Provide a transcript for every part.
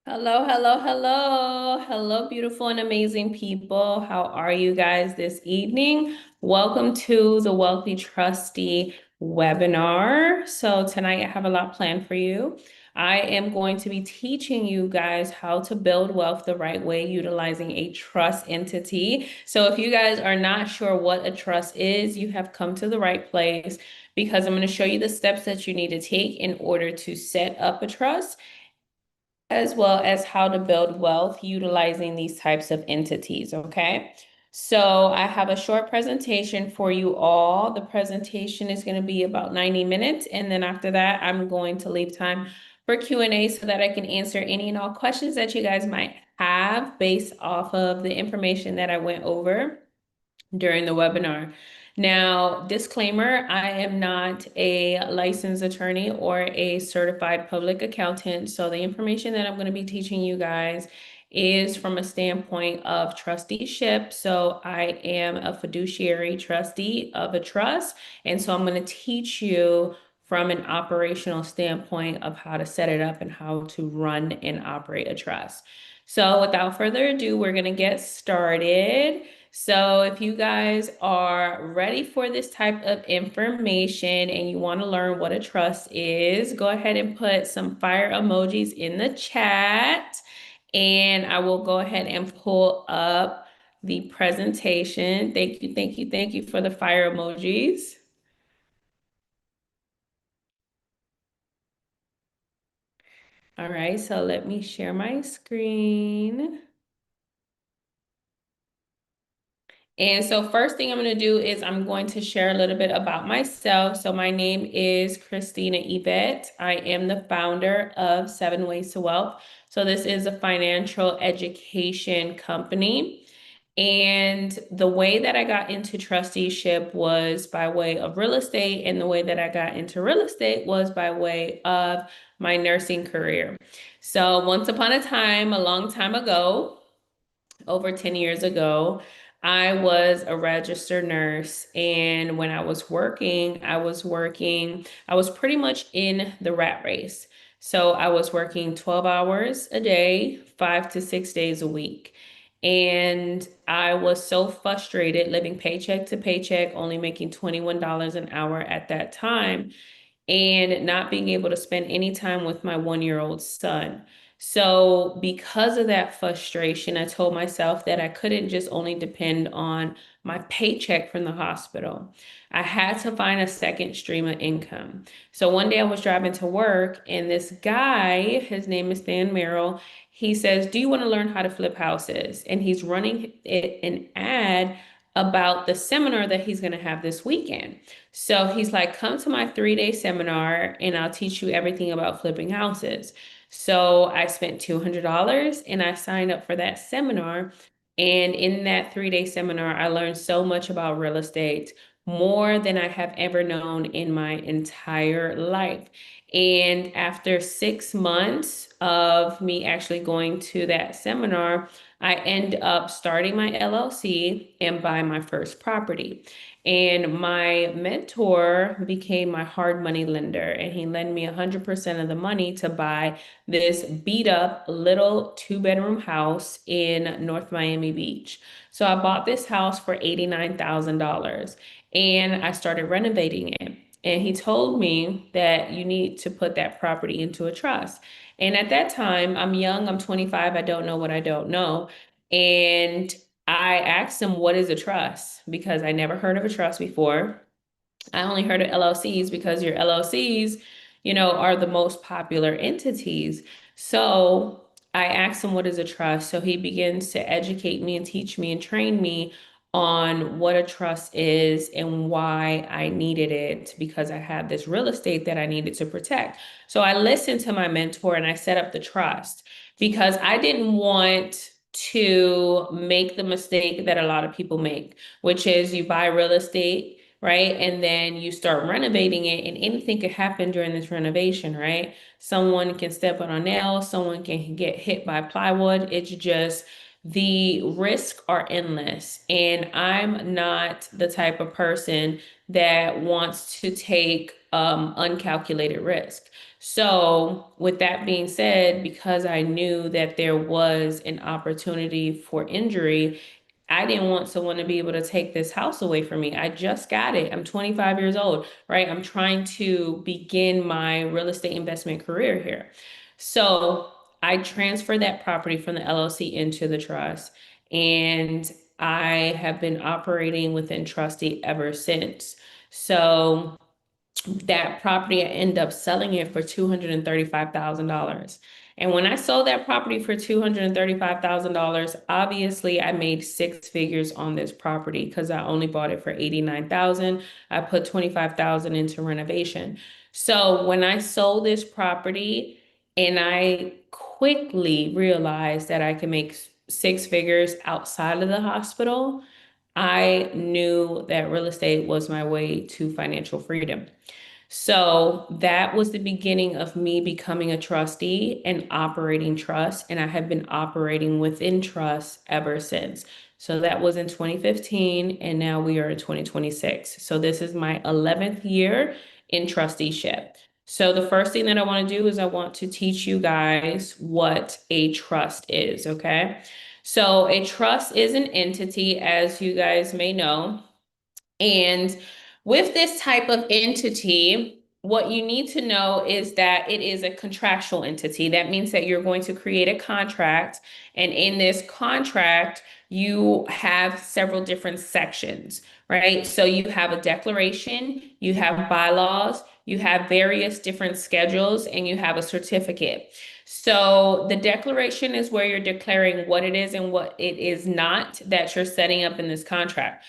Hello, hello, hello. Hello, beautiful and amazing people. How are you guys this evening? Welcome to the Wealthy Trustee webinar. So tonight I have a lot planned for you. I am going to be teaching you guys how to build wealth the right way utilizing a trust entity. So if you guys are not sure what a trust is, you have come to the right place because I'm going to show you the steps that you need to take in order to set up a trust as well as how to build wealth utilizing these types of entities, okay? So I have a short presentation for you all. The presentation is going to be about 90 minutes, and then after that, I'm going to leave time for Q&A so that I can answer any and all questions that you guys might have based off of the information that I went over during the webinar. Now, disclaimer, I am not a licensed attorney or a certified public accountant. So the information that I'm going to be teaching you guys is from a standpoint of trusteeship. So I am a fiduciary trustee of a trust. And so I'm going to teach you from an operational standpoint of how to set it up and how to run and operate a trust. So without further ado, we're going to get started. So if you guys are ready for this type of information and you want to learn what a trust is, go ahead and put some fire emojis in the chat. And I will go ahead and pull up the presentation. Thank you, thank you, thank you for the fire emojis. All right, so let me share my screen. And so first thing I'm going to do is I'm going to share a little bit about myself. So my name is Christina Yvette. I am the founder of 7 Ways to Wealth. So this is a financial education company. And the way that I got into trusteeship was by way of real estate. And the way that I got into real estate was by way of my nursing career. So once upon a time, a long time ago, over 10 years ago, I was a registered nurse. And when I was pretty much in the rat race. So I was working 12 hours a day, 5 to 6 days a week. And I was so frustrated living paycheck to paycheck, only making $21 an hour at that time and not being able to spend any time with my 1 year old son. So, because of that frustration, I told myself that I couldn't just only depend on my paycheck from the hospital. I had to find a second stream of income. So, one day I was driving to work, and this guy, his name is Dan Merrill, he says, "Do you want to learn how to flip houses?" And he's running an ad about the seminar that he's going to have this weekend. So he's like, "Come to my 3 day seminar and I'll teach you everything about flipping houses." So I spent $200 and I signed up for that seminar. And in that 3 day seminar, I learned so much about real estate, more than I have ever known in my entire life. And after 6 months of me actually going to that seminar, I end up starting my LLC and buying my first property. And my mentor became my hard money lender, and he lent me 100% of the money to buy this beat up little 2 bedroom house in North Miami Beach. So I bought this house for $89,000 and I started renovating it. And he told me that you need to put that property into a trust. And at that time, I'm young, I'm 25, I don't know what I don't know. And I asked him, "What is a trust?" Because I never heard of a trust before. I only heard of LLCs because your LLCs, are the most popular entities. So I asked him, "What is a trust?" So he begins to educate me and teach me and train me on what a trust is and why I needed it because I had this real estate that I needed to protect. So I listened to my mentor and I set up the trust because I didn't want to make the mistake that a lot of people make, which is you buy real estate, right? And then you start renovating it, and anything could happen during this renovation, right? Someone can step on a nail, someone can get hit by plywood. It's just the risks are endless. And I'm not the type of person that wants to take uncalculated risk. So, with that being said, because I knew that there was an opportunity for injury, I didn't want someone to be able to take this house away from me. I just got it. I'm 25 years old, right? I'm trying to begin my real estate investment career here. So I transferred that property from the LLC into the trust, and I have been operating within trustee ever since. So that property, I ended up selling it for $235,000. And when I sold that property for $235,000, obviously I made six figures on this property because I only bought it for $89,000. I put $25,000 into renovation. So when I sold this property and I quickly realized that I could make six figures outside of the hospital, I knew that real estate was my way to financial freedom. So that was the beginning of me becoming a trustee and operating trust. And I have been operating within trust ever since. So that was in 2015, and now we are in 2026. So this is my 11th year in trusteeship. So the first thing that I want to do is I want to teach you guys what a trust is, okay? So a trust is an entity, as you guys may know. And with this type of entity, what you need to know is that it is a contractual entity. That means that you're going to create a contract, and in this contract, you have several different sections, right? So you have a declaration, you have bylaws, you have various different schedules, and you have a certificate. So the declaration is where you're declaring what it is and what it is not that you're setting up in this contract.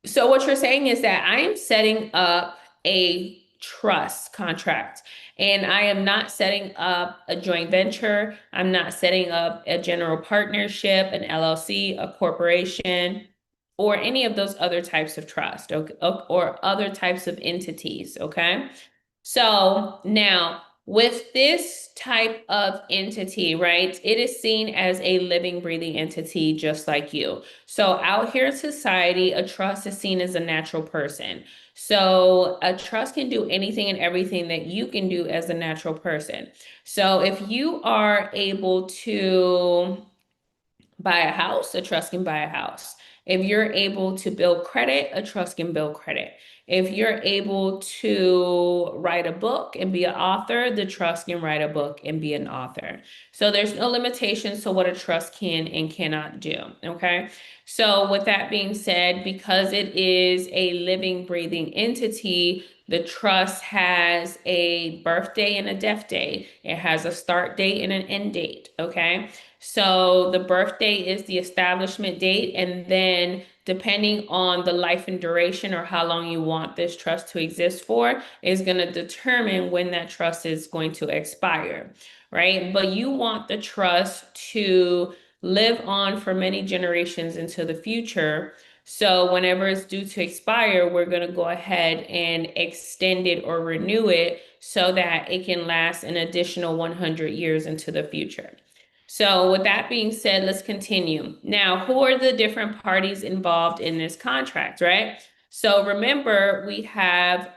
So what you're saying is that I am setting up a trust contract, and I am not setting up a joint venture. I'm not setting up a general partnership, an LLC, a corporation, or any of those other types of trust, okay, or other types of entities, okay? So now, with this type of entity, right, it is seen as a living, breathing entity just like you. So out here in society, a trust is seen as a natural person. So a trust can do anything and everything that you can do as a natural person. So if you are able to buy a house, a trust can buy a house. If you're able to build credit, a trust can build credit. If you're able to write a book and be an author, the trust can write a book and be an author. So there's no limitations to what a trust can and cannot do. Okay. So with that being said, because it is a living, breathing entity, the trust has a birthday and a death date. It has a start date and an end date. Okay. So the birthday is the establishment date, and then depending on the life and duration or how long you want this trust to exist for is going to determine when that trust is going to expire, right? But you want the trust to live on for many generations into the future. So whenever it's due to expire, we're going to go ahead and extend it or renew it so that it can last an additional 100 years into the future. So with that being said, let's continue. Now, who are the different parties involved in this contract, right? So remember, we have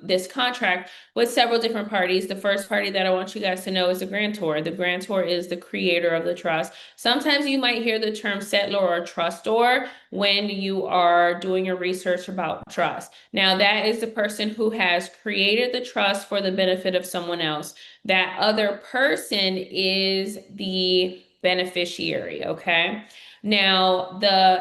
this contract with several different parties. The first party that I want you guys to know is the grantor. The grantor is the creator of the trust. Sometimes you might hear the term settlor or trustor when you are doing your research about trust. Now, that is the person who has created the trust for the benefit of someone else. That other person is the beneficiary, okay? Now,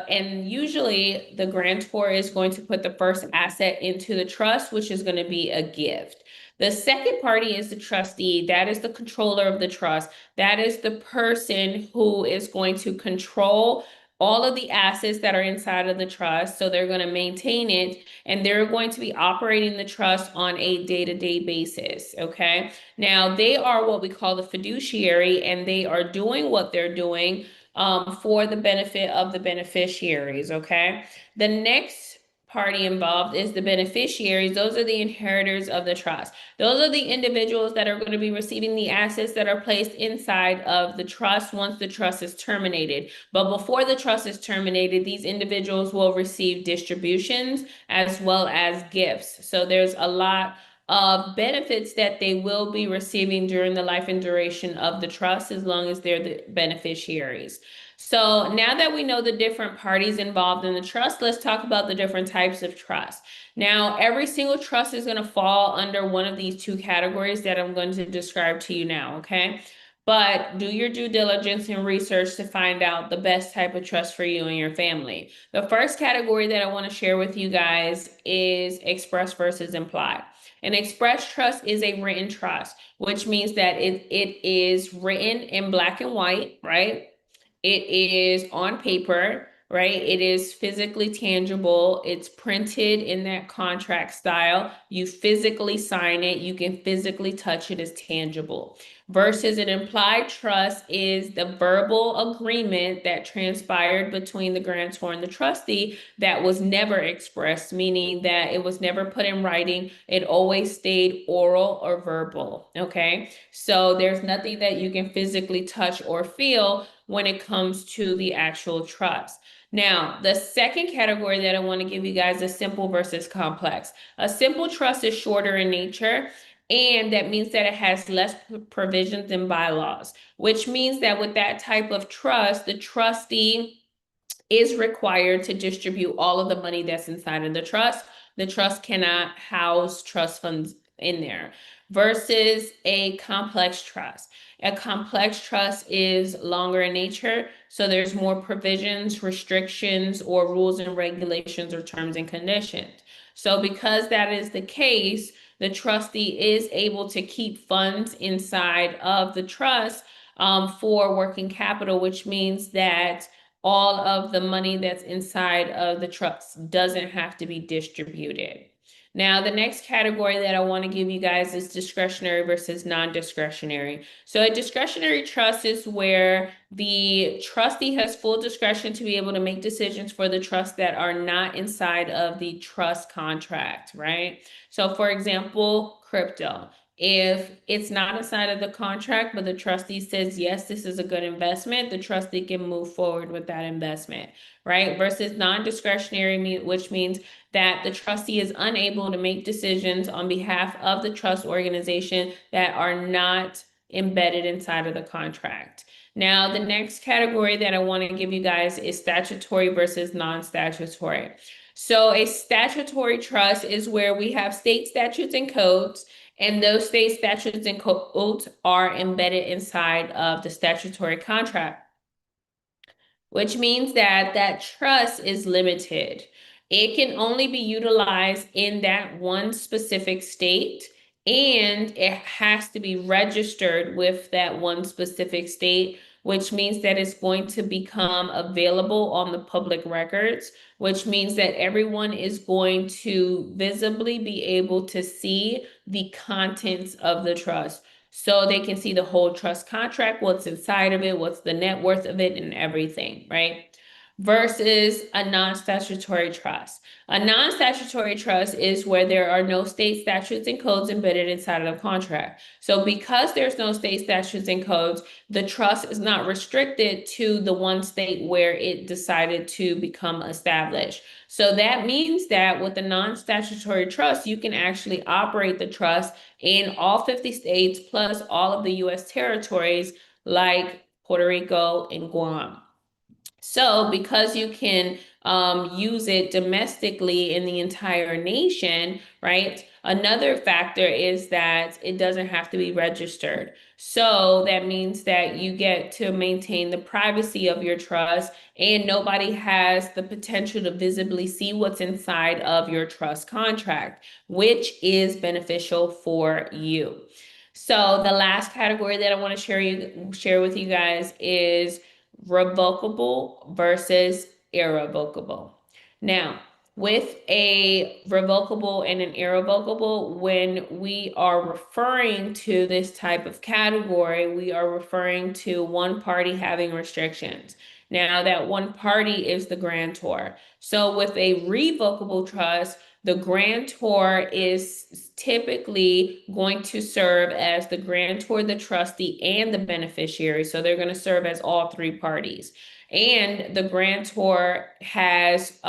usually the grantor is going to put the first asset into the trust, which is going to be a gift. The second party is the trustee. That is the controller of the trust. That is the person who is going to control all of the assets that are inside of the trust. So they're going to maintain it, and they're going to be operating the trust on a day-to-day basis. Okay. Now, they are what we call the fiduciary, and they are doing what they're doing for the benefit of the beneficiaries, okay? The next party involved is the beneficiaries. Those are the inheritors of the trust. Those are the individuals that are going to be receiving the assets that are placed inside of the trust once the trust is terminated. But before the trust is terminated, these individuals will receive distributions as well as gifts. So there's a lot of benefits that they will be receiving during the life and duration of the trust as long as they're the beneficiaries. So now that we know the different parties involved in the trust, let's talk about the different types of trust. Now, every single trust is going to fall under one of these two categories that I'm going to describe to you now, okay? But do your due diligence and research to find out the best type of trust for you and your family. The first category that I want to share with you guys is express versus implied. An express trust is a written trust, which means that it is written in black and white, right? It is on paper, right? It is physically tangible. It's printed in that contract style. You physically sign it. You can physically touch it as tangible. Versus an implied trust is the verbal agreement that transpired between the grantor and the trustee that was never expressed, meaning that it was never put in writing. It always stayed oral or verbal, okay? So there's nothing that you can physically touch or feel when it comes to the actual trust. Now, the second category that I want to give you guys is simple versus complex. A simple trust is shorter in nature, and that means that it has less provisions and bylaws, which means that with that type of trust, the trustee is required to distribute all of the money that's inside of the trust. The trust cannot house trust funds in there versus a complex trust. A complex trust is longer in nature, so there's more provisions, restrictions, or rules and regulations or terms and conditions. So because that is the case, the trustee is able to keep funds inside of the trust for working capital, which means that all of the money that's inside of the trust doesn't have to be distributed. Now, the next category that I want to give you guys is discretionary versus non-discretionary. So a discretionary trust is where the trustee has full discretion to be able to make decisions for the trust that are not inside of the trust contract, right? So for example, crypto. If it's not inside of the contract, but the trustee says, yes, this is a good investment, the trustee can move forward with that investment, right? Versus non-discretionary, which means that the trustee is unable to make decisions on behalf of the trust organization that are not embedded inside of the contract. Now, the next category that I want to give you guys is statutory versus non-statutory. So a statutory trust is where we have state statutes and codes, and those state statutes and codes are embedded inside of the statutory contract, which means that that trust is limited. It can only be utilized in that one specific state, and it has to be registered with that one specific state, which means that it's going to become available on the public records, which means that everyone is going to visibly be able to see the contents of the trust. So they can see the whole trust contract, what's inside of it, what's the net worth of it, and everything, right? Versus a non-statutory trust. A non-statutory trust is where there are no state statutes and codes embedded inside of the contract. So because there's no state statutes and codes, the trust is not restricted to the one state where it decided to become established. So that means that with a non-statutory trust, you can actually operate the trust in all 50 states plus all of the US territories like Puerto Rico and Guam. So because you can use it domestically in the entire nation, right? Another factor is that it doesn't have to be registered. So that means that you get to maintain the privacy of your trust, and nobody has the potential to visibly see what's inside of your trust contract, which is beneficial for you. So the last category that I want to share with you guys is revocable versus irrevocable. Now, with a revocable and an irrevocable, when we are referring to this type of category, we are referring to one party having restrictions. Now, that one party is the grantor. So with a revocable trust, the grantor is typically going to serve as the grantor, the trustee, and the beneficiary. So they're going to serve as all three parties. And the grantor has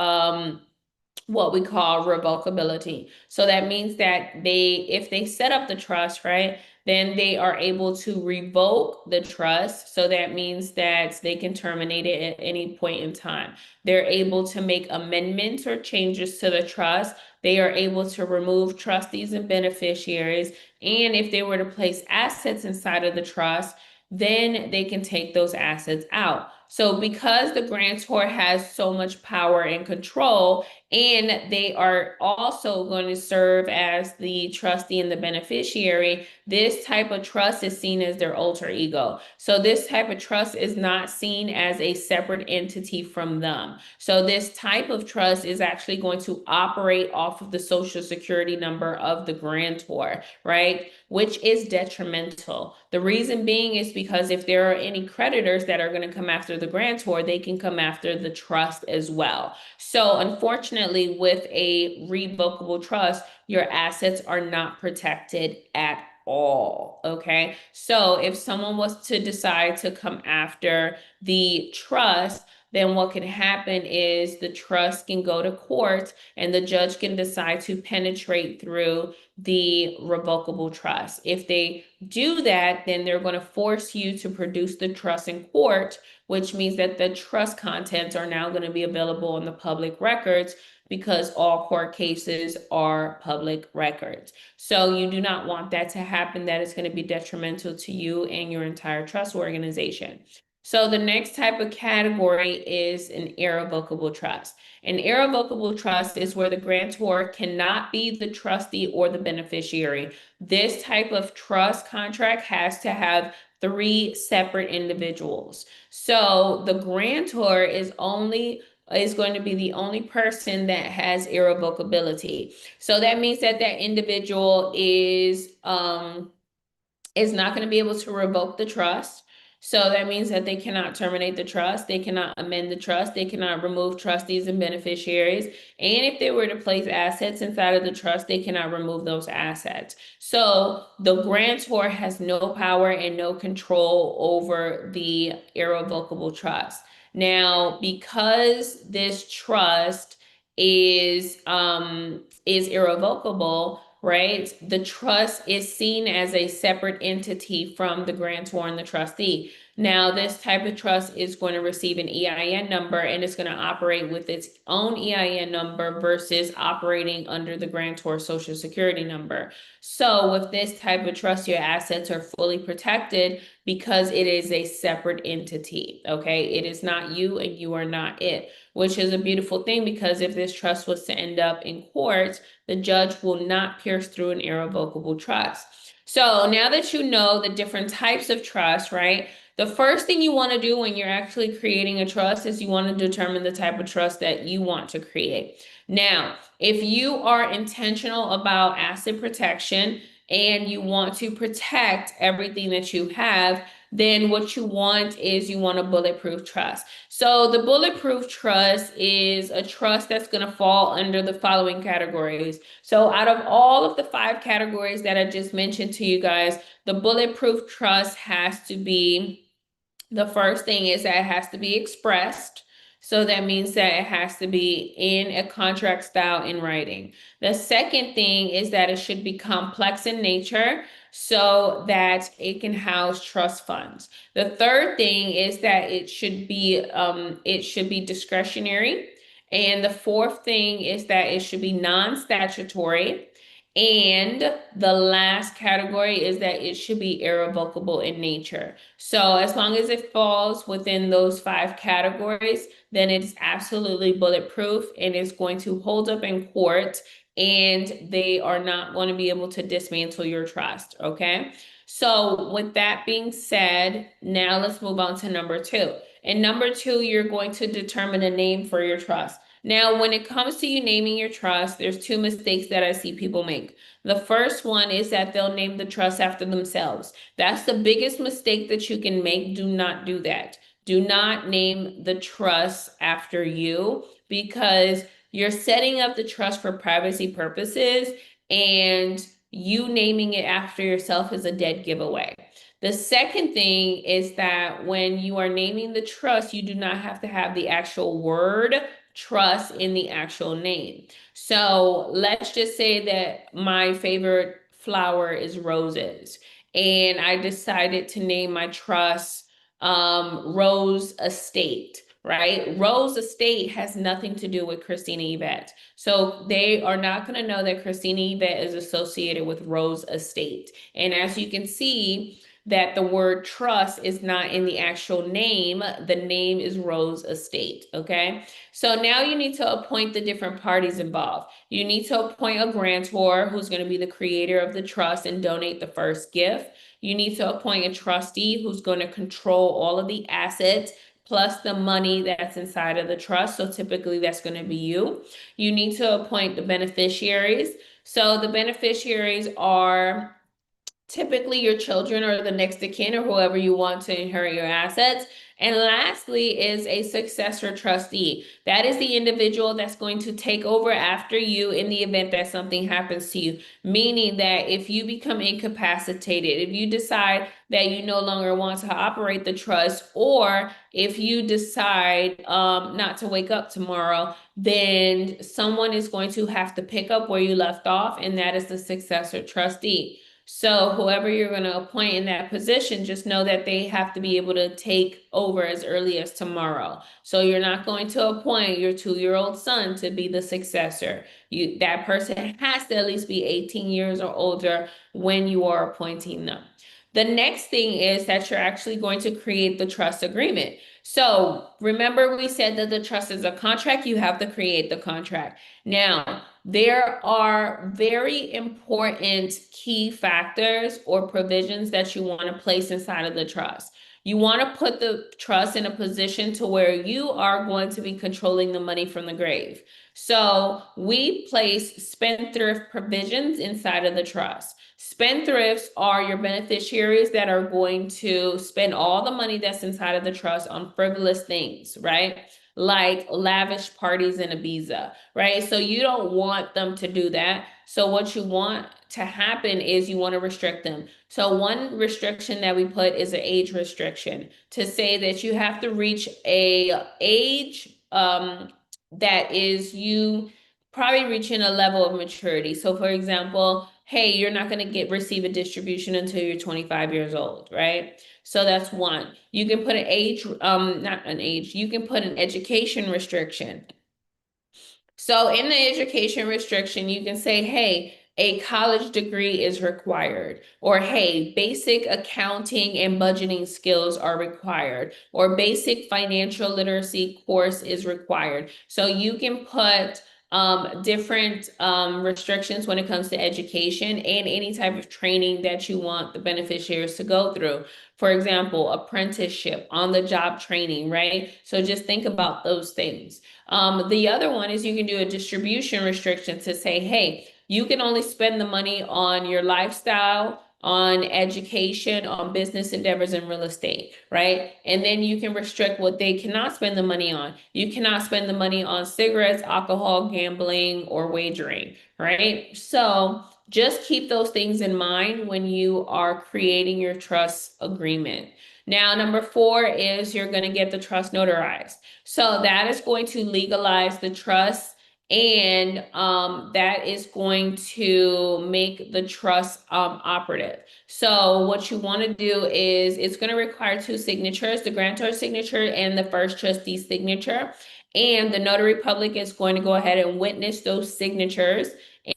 what we call revocability. So that means that if they set up the trust, right, then they are able to revoke the trust. So that means that they can terminate it at any point in time. They're able to make amendments or changes to the trust. They are able to remove trustees and beneficiaries. And if they were to place assets inside of the trust, then they can take those assets out. So because the grantor has so much power and control, and they are also going to serve as the trustee and the beneficiary, this type of trust is seen as their alter ego. So this type of trust is not seen as a separate entity from them. So this type of trust is actually going to operate off of the social security number of the grantor, right? Which is detrimental. The reason being is because if there are any creditors that are going to come after the grantor, they can come after the trust as well. So unfortunately, with a revocable trust, your assets are not protected at all. Okay. So if someone was to decide to come after the trust, then what can happen is the trust can go to court and the judge can decide to penetrate through the revocable trust. If they do that, then they're going to force you to produce the trust in court, which means that the trust contents are now going to be available on the public records because all court cases are public records. So you do not want that to happen. That is going to be detrimental to you and your entire trust organization. So the next type of category is an irrevocable trust. An irrevocable trust is where the grantor cannot be the trustee or the beneficiary. This type of trust contract has to have three separate individuals. So the grantor is going to be the only person that has irrevocability. So that means that that individual is not going to be able to revoke the trust. So that means that they cannot terminate the trust, they cannot amend the trust, they cannot remove trustees and beneficiaries. And if they were to place assets inside of the trust, they cannot remove those assets. So the grantor has no power and no control over the irrevocable trust. Now, because this trust is irrevocable, right? The trust is seen as a separate entity from the grantor and the trustee. Now, this type of trust is going to receive an EIN number and it's going to operate with its own EIN number versus operating under the grantor social security number. So with this type of trust, your assets are fully protected because it is a separate entity, okay? It is not you and you are not it, which is a beautiful thing because if this trust was to end up in court, the judge will not pierce through an irrevocable trust. So now that you know the different types of trust, right? The first thing you want to do when you're actually creating a trust is you want to determine the type of trust that you want to create. Now, if you are intentional about asset protection and you want to protect everything that you have, then what you want is you want a bulletproof trust. So the bulletproof trust is a trust that's going to fall under the following categories. So out of all of the 5 categories that I just mentioned to you guys, the bulletproof trust has to be, the first thing is that it has to be expressed. So that means that it has to be in a contract style in writing. The second thing is that it should be complex in nature so that it can house trust funds. The third thing is that it should be discretionary. And the fourth thing is that it should be non-statutory. And the last category is that it should be irrevocable in nature. So as long as it falls within those 5 categories, then it's absolutely bulletproof and it's going to hold up in court and they are not going to be able to dismantle your trust, okay? So with that being said, now let's move on to number 2. And number 2, you're going to determine a name for your trust. Now, when it comes to you naming your trust, there's 2 mistakes that I see people make. The first one is that they'll name the trust after themselves. That's the biggest mistake that you can make. Do not do that. Do not name the trust after you, because you're setting up the trust for privacy purposes, and you naming it after yourself is a dead giveaway. The second thing is that when you are naming the trust, you do not have to have the actual word trust in the actual name. So let's just say that my favorite flower is roses, and I decided to name my trust Rose Estate, right? Rose Estate has nothing to do with Christina Yvette. So they are not going to know that Christina Yvette is associated with Rose Estate. And as you can see, that the word trust is not in the actual name. The name is Rose Estate, okay? So now you need to appoint the different parties involved. You need to appoint a grantor who's going to be the creator of the trust and donate the first gift. You need to appoint a trustee who's going to control all of the assets plus the money that's inside of the trust. So typically that's going to be you. You need to appoint the beneficiaries. So the beneficiaries are typically your children or the next of kin or whoever you want to inherit your assets. And lastly is a successor trustee. That is the individual that's going to take over after you in the event that something happens to you. Meaning that if you become incapacitated, if you decide that you no longer want to operate the trust, or if you decide not to wake up tomorrow, then someone is going to have to pick up where you left off, and that is the successor trustee. So whoever you're going to appoint in that position, just know that they have to be able to take over as early as tomorrow. So you're not going to appoint your 2-year-old son to be the successor. That person has to at least be 18 years or older when you are appointing them. The next thing is that you're actually going to create the trust agreement. So remember, we said that the trust is a contract. You have to create the contract. Now, there are very important key factors or provisions that you want to place inside of the trust. You want to put the trust in a position to where you are going to be controlling the money from the grave. So we place spendthrift provisions inside of the trust. Spendthrifts are your beneficiaries that are going to spend all the money that's inside of the trust on frivolous things, right? Like lavish parties in Ibiza, right? So you don't want them to do that. So what you want to happen is you want to restrict them. So one restriction that we put is an age restriction, to say that you have to reach a age that is you probably reaching a level of maturity. So for example, hey, you're not going to receive a distribution until you're 25 years old, right? So that's one. You can put an age, not an age, you can put an education restriction. So in the education restriction, you can say, hey, a college degree is required, or hey, basic accounting and budgeting skills are required, or basic financial literacy course is required. So you can put different restrictions when it comes to education and any type of training that you want the beneficiaries to go through. For example, apprenticeship, on-the-job training, right? So just think about those things. The other one is you can do a distribution restriction to say, hey, you can only spend the money on your lifestyle, on education, on business endeavors, and real estate, right? And then you can restrict what they cannot spend the money on. You cannot spend the money on cigarettes, alcohol, gambling, or wagering, right? So just keep those things in mind when you are creating your trust agreement. Now, number 4 is you're going to get the trust notarized. So that is going to legalize the trust, and that is going to make the trust operative. So what you want to do is it's going to require 2 signatures, the grantor's signature and the first trustee's signature. And the notary public is going to go ahead and witness those signatures,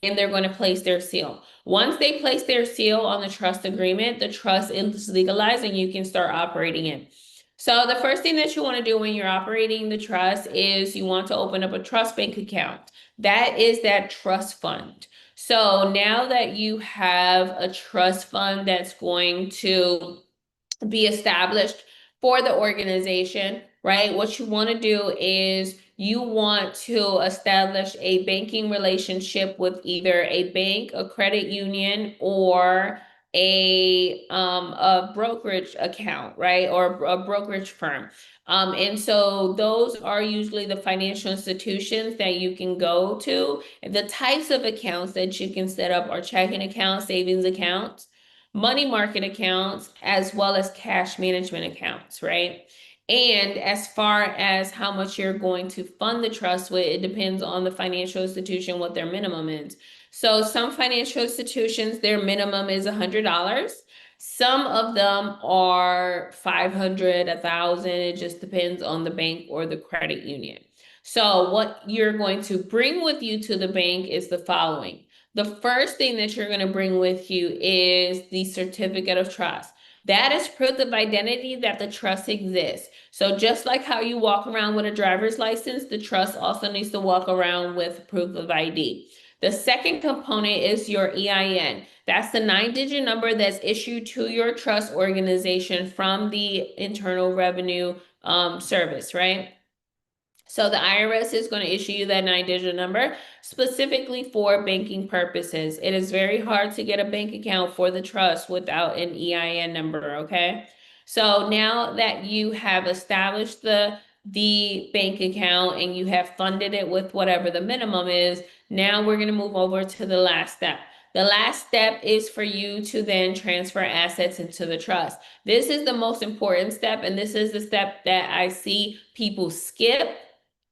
and they're going to place their seal. Once they place their seal on the trust agreement, the trust is legalized and you can start operating it. So the first thing that you want to do when you're operating the trust is you want to open up a trust bank account. That is that trust fund. So now that you have a trust fund that's going to be established for the organization, right? What you want to do is you want to establish a banking relationship with either a bank, a credit union, or a brokerage account, right? Or a brokerage firm. And so those are usually the financial institutions that you can go to. The types of accounts that you can set up are checking accounts, savings accounts, money market accounts, as well as cash management accounts, right? And as far as how much you're going to fund the trust with, it depends on the financial institution, what their minimum is. So some financial institutions, their minimum is $100. Some of them are 500, 1,000. It just depends on the bank or the credit union. So what you're going to bring with you to the bank is the following. The first thing that you're going to bring with you is the certificate of trust. That is proof of identity that the trust exists. So just like how you walk around with a driver's license, the trust also needs to walk around with proof of ID. The second component is your EIN. That's the 9-digit number that's issued to your trust organization from the Internal Revenue Service, right? So the IRS is going to issue you that 9-digit number specifically for banking purposes. It is very hard to get a bank account for the trust without an EIN number, okay? So now that you have established the bank account and you have funded it with whatever the minimum is, now we're going to move over to the last step. The last step is for you to then transfer assets into the trust. This is the most important step, and this is the step that I see people skip.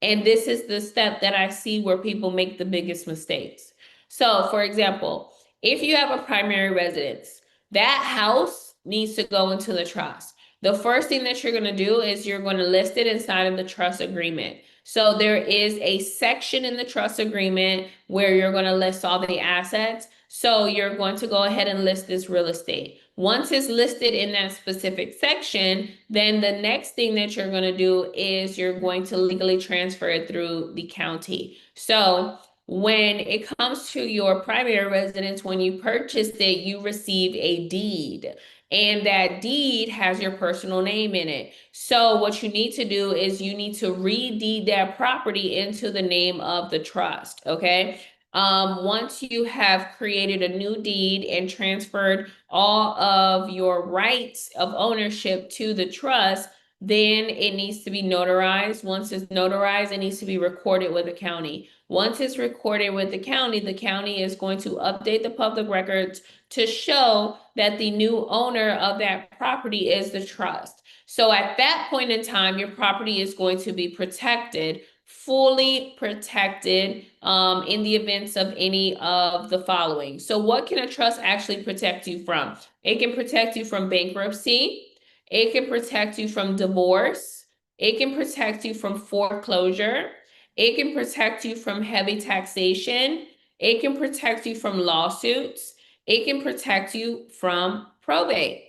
And this is the step that I see where people make the biggest mistakes. So, for example, if you have a primary residence, that house needs to go into the trust. The first thing that you're going to do is you're going to list it inside of the trust agreement. So there is a section in the trust agreement where you're going to list all the assets. So you're going to go ahead and list this real estate. Once it's listed in that specific section, then the next thing that you're going to do is you're going to legally transfer it through the county. So when it comes to your primary residence, when you purchased it, you receive a deed. And that deed has your personal name in it. So what you need to do is you need to re-deed that property into the name of the trust, okay? Once you have created a new deed and transferred all of your rights of ownership to the trust, then it needs to be notarized. Once it's notarized, it needs to be recorded with the county. Once it's recorded with the county is going to update the public records to show that the new owner of that property is the trust. So at that point in time, your property is going to be protected, fully protected in the events of any of the following. So what can a trust actually protect you from? It can protect you from bankruptcy. It can protect you from divorce. It can protect you from foreclosure. It can protect you from heavy taxation. It can protect you from lawsuits. It can protect you from probate.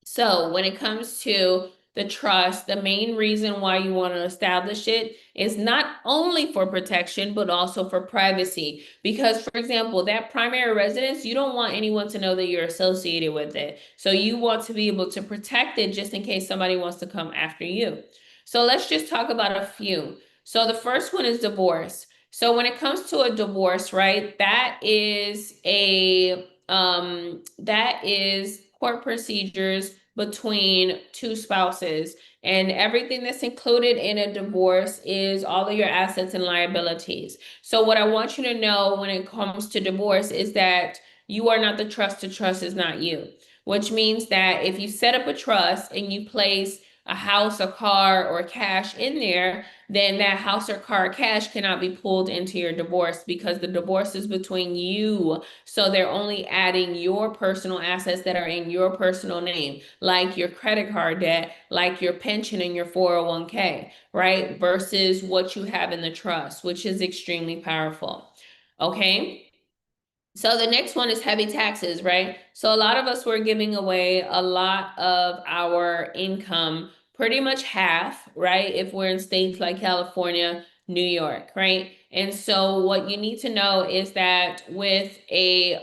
So when it comes to the trust, the main reason why you want to establish it is not only for protection, but also for privacy. Because, for example, that primary residence, you don't want anyone to know that you're associated with it. So you want to be able to protect it just in case somebody wants to come after you. So let's just talk about a few. So the first one is divorce. So when it comes to a divorce, right, that is court procedures between two spouses. And everything that's included in a divorce is all of your assets and liabilities. So what I want you to know when it comes to divorce is that you are not the trust is not you. Which means that if you set up a trust and you place a house, a car, or cash in there, then that house or car or cash cannot be pulled into your divorce because the divorce is between you. So they're only adding your personal assets that are in your personal name, like your credit card debt, like your pension and your 401k, right? Versus what you have in the trust, which is extremely powerful. Okay. So the next one is heavy taxes, right? So a lot of us were giving away a lot of our income, pretty much half, right? If we're in states like California, New York, right? And so what you need to know is that it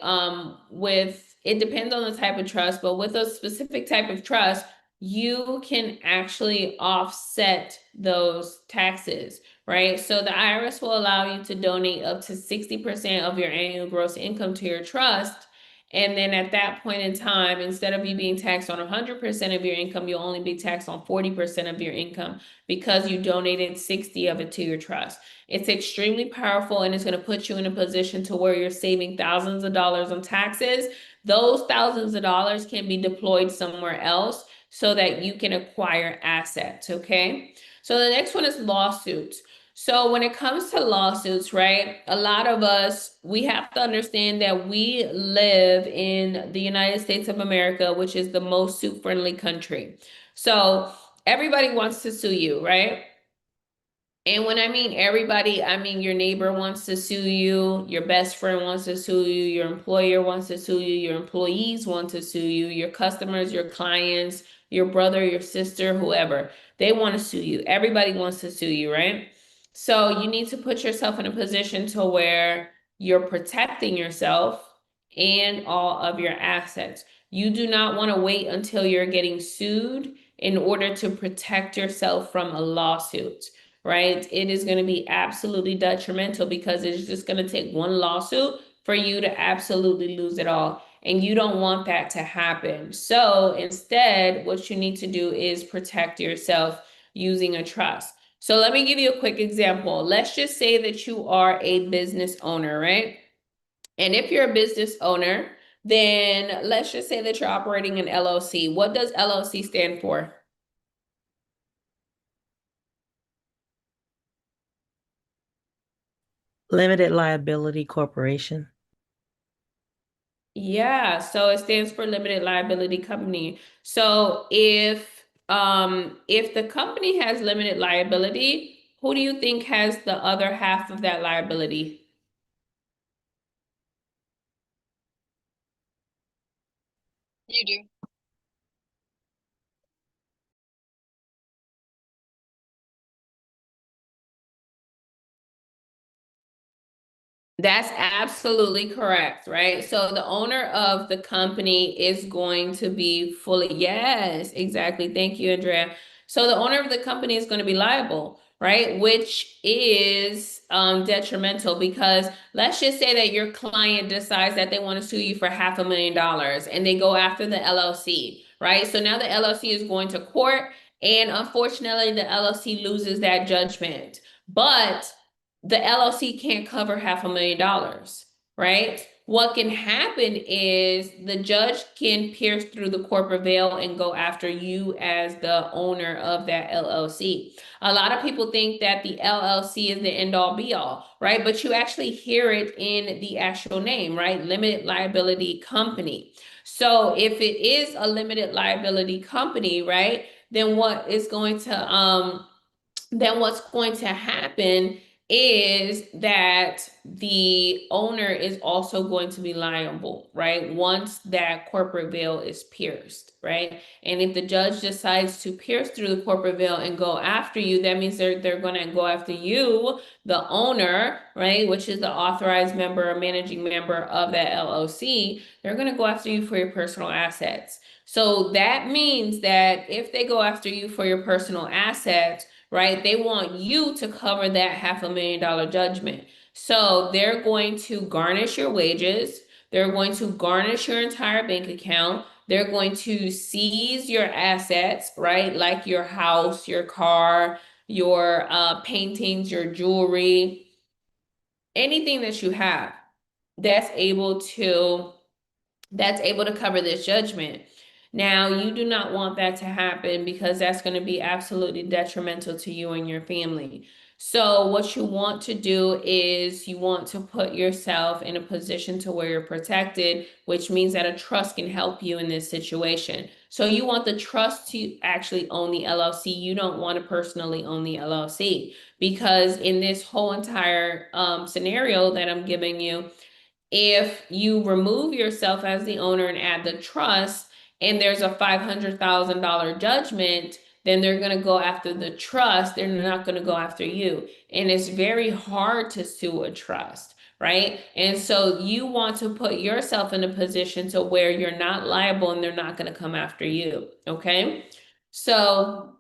depends on the type of trust, but with a specific type of trust, you can actually offset those taxes, right? So the IRS will allow you to donate up to 60% of your annual gross income to your trust. And then at that point in time, instead of you being taxed on 100% of your income, you'll only be taxed on 40% of your income because you donated 60 of it to your trust. It's extremely powerful, and it's going to put you in a position to where you're saving thousands of dollars on taxes. Those thousands of dollars can be deployed somewhere else so that you can acquire assets, okay? So the next one is lawsuits. So when it comes to lawsuits, right, a lot of us, we have to understand that we live in the United States of America, which is the most suit-friendly country. So everybody wants to sue you, right? And when I mean everybody, I mean your neighbor wants to sue you, your best friend wants to sue you, your employer wants to sue you, your employees want to sue you, your customers, your clients, your brother, your sister, whoever. They want to sue you. Everybody wants to sue you, right? So you need to put yourself in a position to where you're protecting yourself and all of your assets. You do not want to wait until you're getting sued in order to protect yourself from a lawsuit, right? It is going to be absolutely detrimental because it's just going to take one lawsuit for you to absolutely lose it all. And you don't want that to happen. So instead, what you need to do is protect yourself using a trust. So let me give you a quick example. Let's just say that you are a business owner, right? And if you're a business owner, then let's just say that you're operating an LLC. What does LLC stand for? Limited Liability Corporation. Yeah, so it stands for limited liability company. So if the company has limited liability, who do you think has the other half of that liability? You do. That's absolutely correct, right? So the owner of the company is going to be fully, yes, exactly. Thank you, Andrea. So the owner of the company is going to be liable, right? Which is detrimental because let's just say that your client decides that they want to sue you for $500,000 and they go after the LLC, right? So now the LLC is going to court, and unfortunately, the LLC loses that judgment. But the LLC can't cover $500,000, right? What can happen is the judge can pierce through the corporate veil and go after you as the owner of that LLC. A lot of people think that the LLC is the end all be all, right? But you actually hear it in the actual name, right? Limited liability company. So if it is a limited liability company, right, then what's going to happen is that the owner is also going to be liable, right? Once that corporate veil is pierced, right? And if the judge decides to pierce through the corporate veil and go after you, that means they're going to go after you, the owner, right? Which is the authorized member or managing member of that LLC. They're going to go after you for your personal assets. So that means that if they go after you for your personal assets, right? They want you to cover that $500,000 judgment. So they're going to garnish your wages. They're going to garnish your entire bank account. They're going to seize your assets, right? Like your house, your car, your paintings, your jewelry, anything that you have that's able to cover this judgment. Now, you do not want that to happen because that's going to be absolutely detrimental to you and your family. So, what you want to do is you want to put yourself in a position to where you're protected, which means that a trust can help you in this situation. So, you want the trust to actually own the LLC. You don't want to personally own the LLC because in this whole entire scenario that I'm giving you, if you remove yourself as the owner and add the trust, and there's a $500,000 judgment, then they're going to go after the trust. They're not going to go after you. And it's very hard to sue a trust, right? And so you want to put yourself in a position to where you're not liable and they're not going to come after you. Okay. So,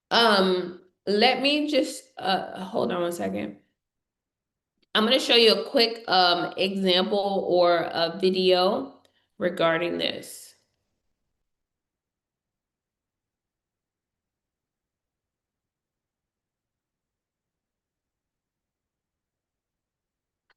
let me just, hold on one second. I'm going to show you a quick example or a video regarding this?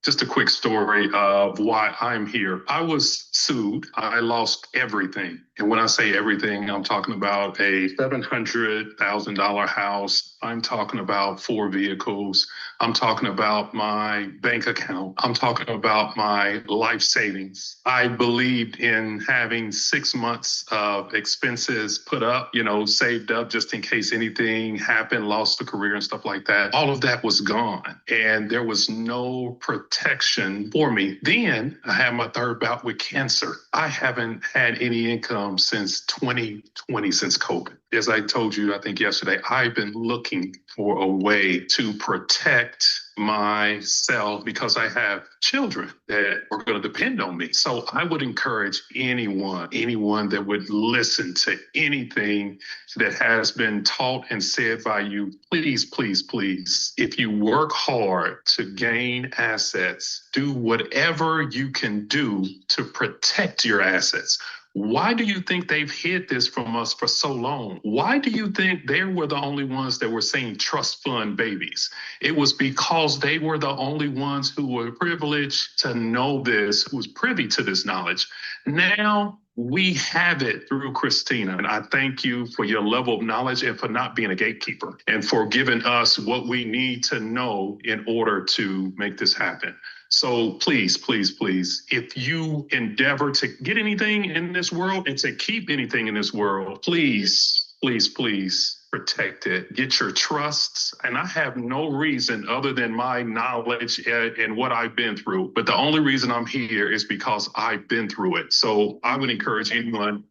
Just a quick story of why I'm here. I was sued. I lost everything. And when I say everything, I'm talking about a $700,000 house. I'm talking about 4 vehicles. I'm talking about my bank account. I'm talking about my life savings. I believed in having 6 months of expenses put up, saved up just in case anything happened, lost a career and stuff like that. All of that was gone. And there was no protection for me. Then I had my third bout with cancer. I haven't had any income since 2020, since COVID. As I told you, I think yesterday, I've been looking for a way to protect myself because I have children that are going to depend on me. So I would encourage anyone that would listen to anything that has been taught and said by you, please, please, please, if you work hard to gain assets, do whatever you can do to protect your assets. Why do you think they've hid this from us for so long? Why do you think they were the only ones that were saying trust fund babies? It was because they were the only ones who were privileged to know this, who was privy to this knowledge. Now we have it through Christina. And I thank you for your level of knowledge and for not being a gatekeeper and for giving us what we need to know in order to make this happen. So please, please, please, if you endeavor to get anything in this world and to keep anything in this world, please, please, please protect it. Get your trusts. And I have no reason other than my knowledge and what I've been through. But the only reason I'm here is because I've been through it. So I would encourage anyone.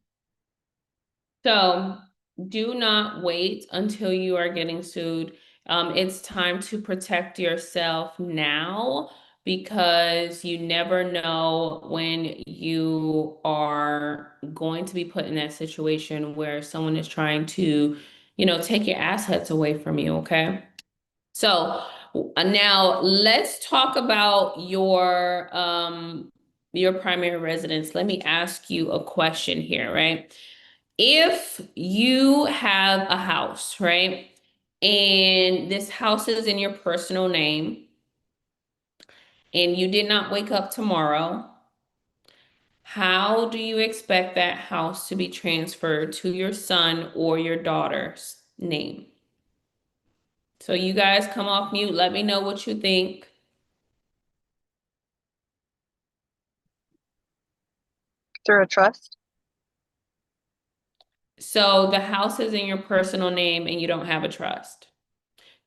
So do not wait until you are getting sued. It's time to protect yourself now, because you never know when you are going to be put in that situation where someone is trying to, take your assets away from you, okay? So now let's talk about your primary residence. Let me ask you a question here, right? If you have a house, right? And this house is in your personal name, and you did not wake up tomorrow, how do you expect that house to be transferred to your son or your daughter's name? So you guys come off mute. Let me know what you think. Through a trust? So the house is in your personal name and you don't have a trust.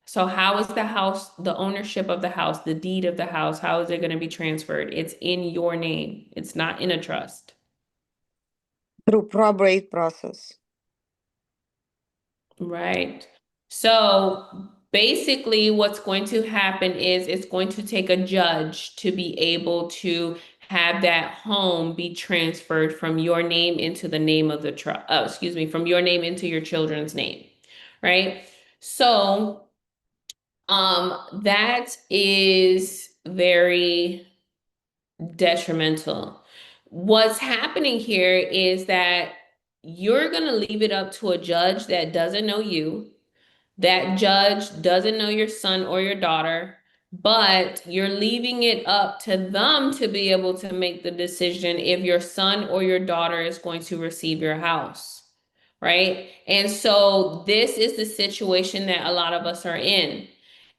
So how is the house, the ownership of the house, the deed of the house, how is it going to be transferred? It's in your name. It's not in a trust. Through probate process. Right. So basically what's going to happen is it's going to take a judge to be able to have that home be transferred from your name into the name of the trust, from your name into your children's name, right? So that is very detrimental. What's happening here is that you're going to leave it up to a judge that doesn't know you. That judge doesn't know your son or your daughter, but you're leaving it up to them to be able to make the decision if your son or your daughter is going to receive your house, right? And so this is the situation that a lot of us are in.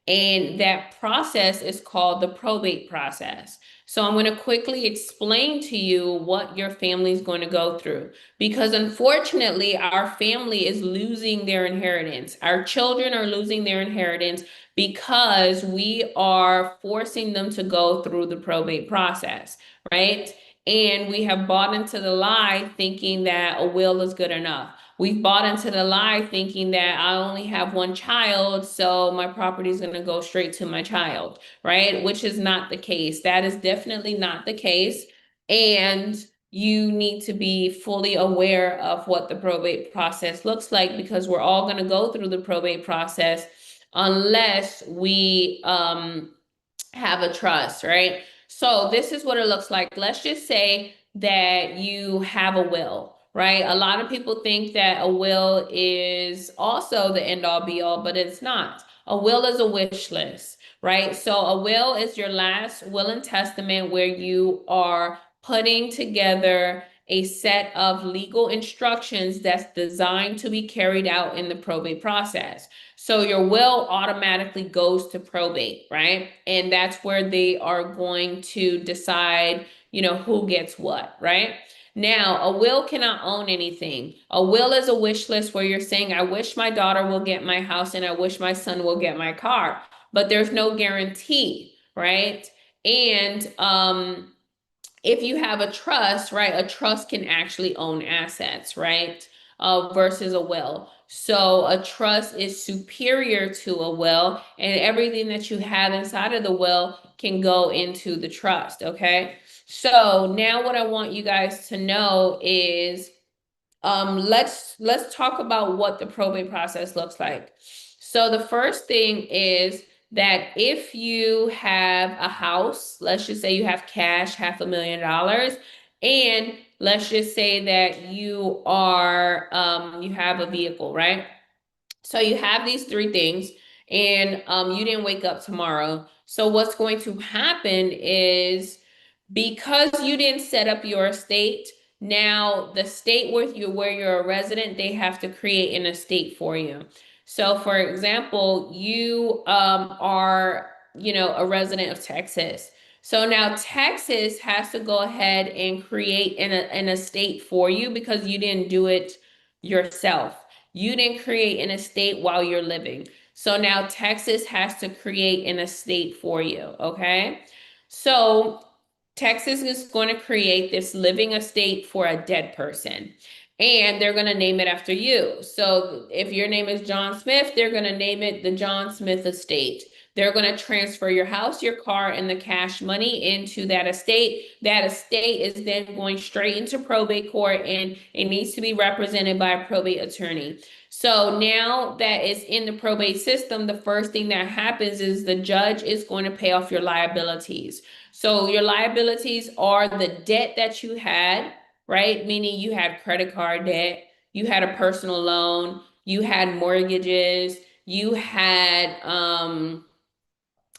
And that process is called the probate process. So I'm going to quickly explain to you what your family is going to go through, because unfortunately, our family is losing their inheritance. Our children are losing their inheritance because we are forcing them to go through the probate process, right? And we have bought into the lie thinking that a will is good enough. We've bought into the lie thinking that I only have one child, so my property is going to go straight to my child, right? Which is not the case. That is definitely not the case. And you need to be fully aware of what the probate process looks like, because we're all going to go through the probate process unless we have a trust, right? So this is what it looks like. Let's just say that you have a will, right? A lot of people think that a will is also the end all be all, but it's not. A will is a wish list, right? So a will is your last will and testament where you are putting together a set of legal instructions that's designed to be carried out in the probate process. So your will automatically goes to probate, right? And that's where they are going to decide, who gets what, right? Now, a will cannot own anything. A will is a wish list where you're saying, I wish my daughter will get my house and I wish my son will get my car, but there's no guarantee, right? And if you have a trust, right, a trust can actually own assets, right? Versus a will. So a trust is superior to a will, and everything that you have inside of the will can go into the trust, okay? So now what I want you guys to know is let's talk about what the probate process looks like. So the first thing is that if you have a house, let's just say you have cash, $500,000, and let's just say that you are you have a vehicle, right? So you have these three things, and you didn't wake up tomorrow. So what's going to happen is, because you didn't set up your estate, now the state where you're a resident, they have to create an estate for you. So for example, you are, a resident of Texas. So now Texas has to go ahead and create an estate for you because you didn't do it yourself. You didn't create an estate while you're living. So now Texas has to create an estate for you, okay? So Texas is going to create this living estate for a dead person, and they're going to name it after you. So if your name is John Smith, they're going to name it the John Smith Estate. They're going to transfer your house, your car, and the cash money into that estate. That estate is then going straight into probate court, and it needs to be represented by a probate attorney. So now that it's in the probate system, the first thing that happens is the judge is going to pay off your liabilities. So your liabilities are the debt that you had, right? Meaning you had credit card debt, you had a personal loan, you had mortgages, you had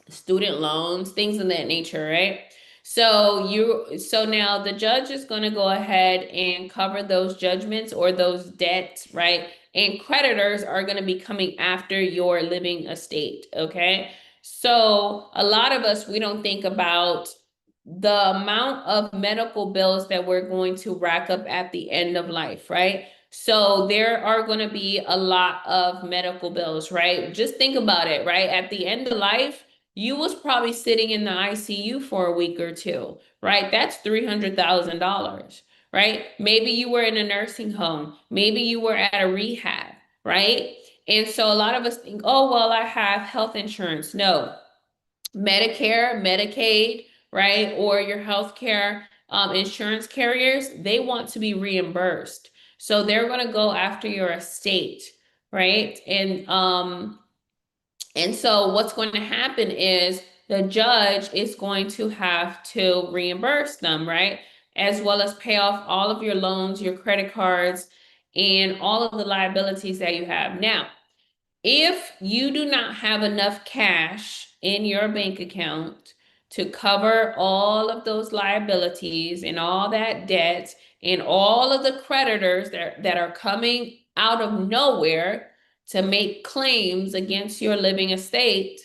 student loans, things of that nature, right? So now the judge is going to go ahead and cover those judgments or those debts, right? And creditors are going to be coming after your living estate, okay? So a lot of us, we don't think about the amount of medical bills that we're going to rack up at the end of life, right? So there are going to be a lot of medical bills, right? Just think about it, right? At the end of life, you was probably sitting in the ICU for a week or two, right? That's $300,000, right? Maybe you were in a nursing home. Maybe you were at a rehab, right? And so a lot of us think, oh, well, I have health insurance. No, Medicare, Medicaid, right? Or your healthcare insurance carriers, they want to be reimbursed. So they're going to go after your estate, right? And so what's going to happen is the judge is going to have to reimburse them, right? As well as pay off all of your loans, your credit cards, and all of the liabilities that you have. Now, if you do not have enough cash in your bank account to cover all of those liabilities and all that debt and all of the creditors that are coming out of nowhere to make claims against your living estate,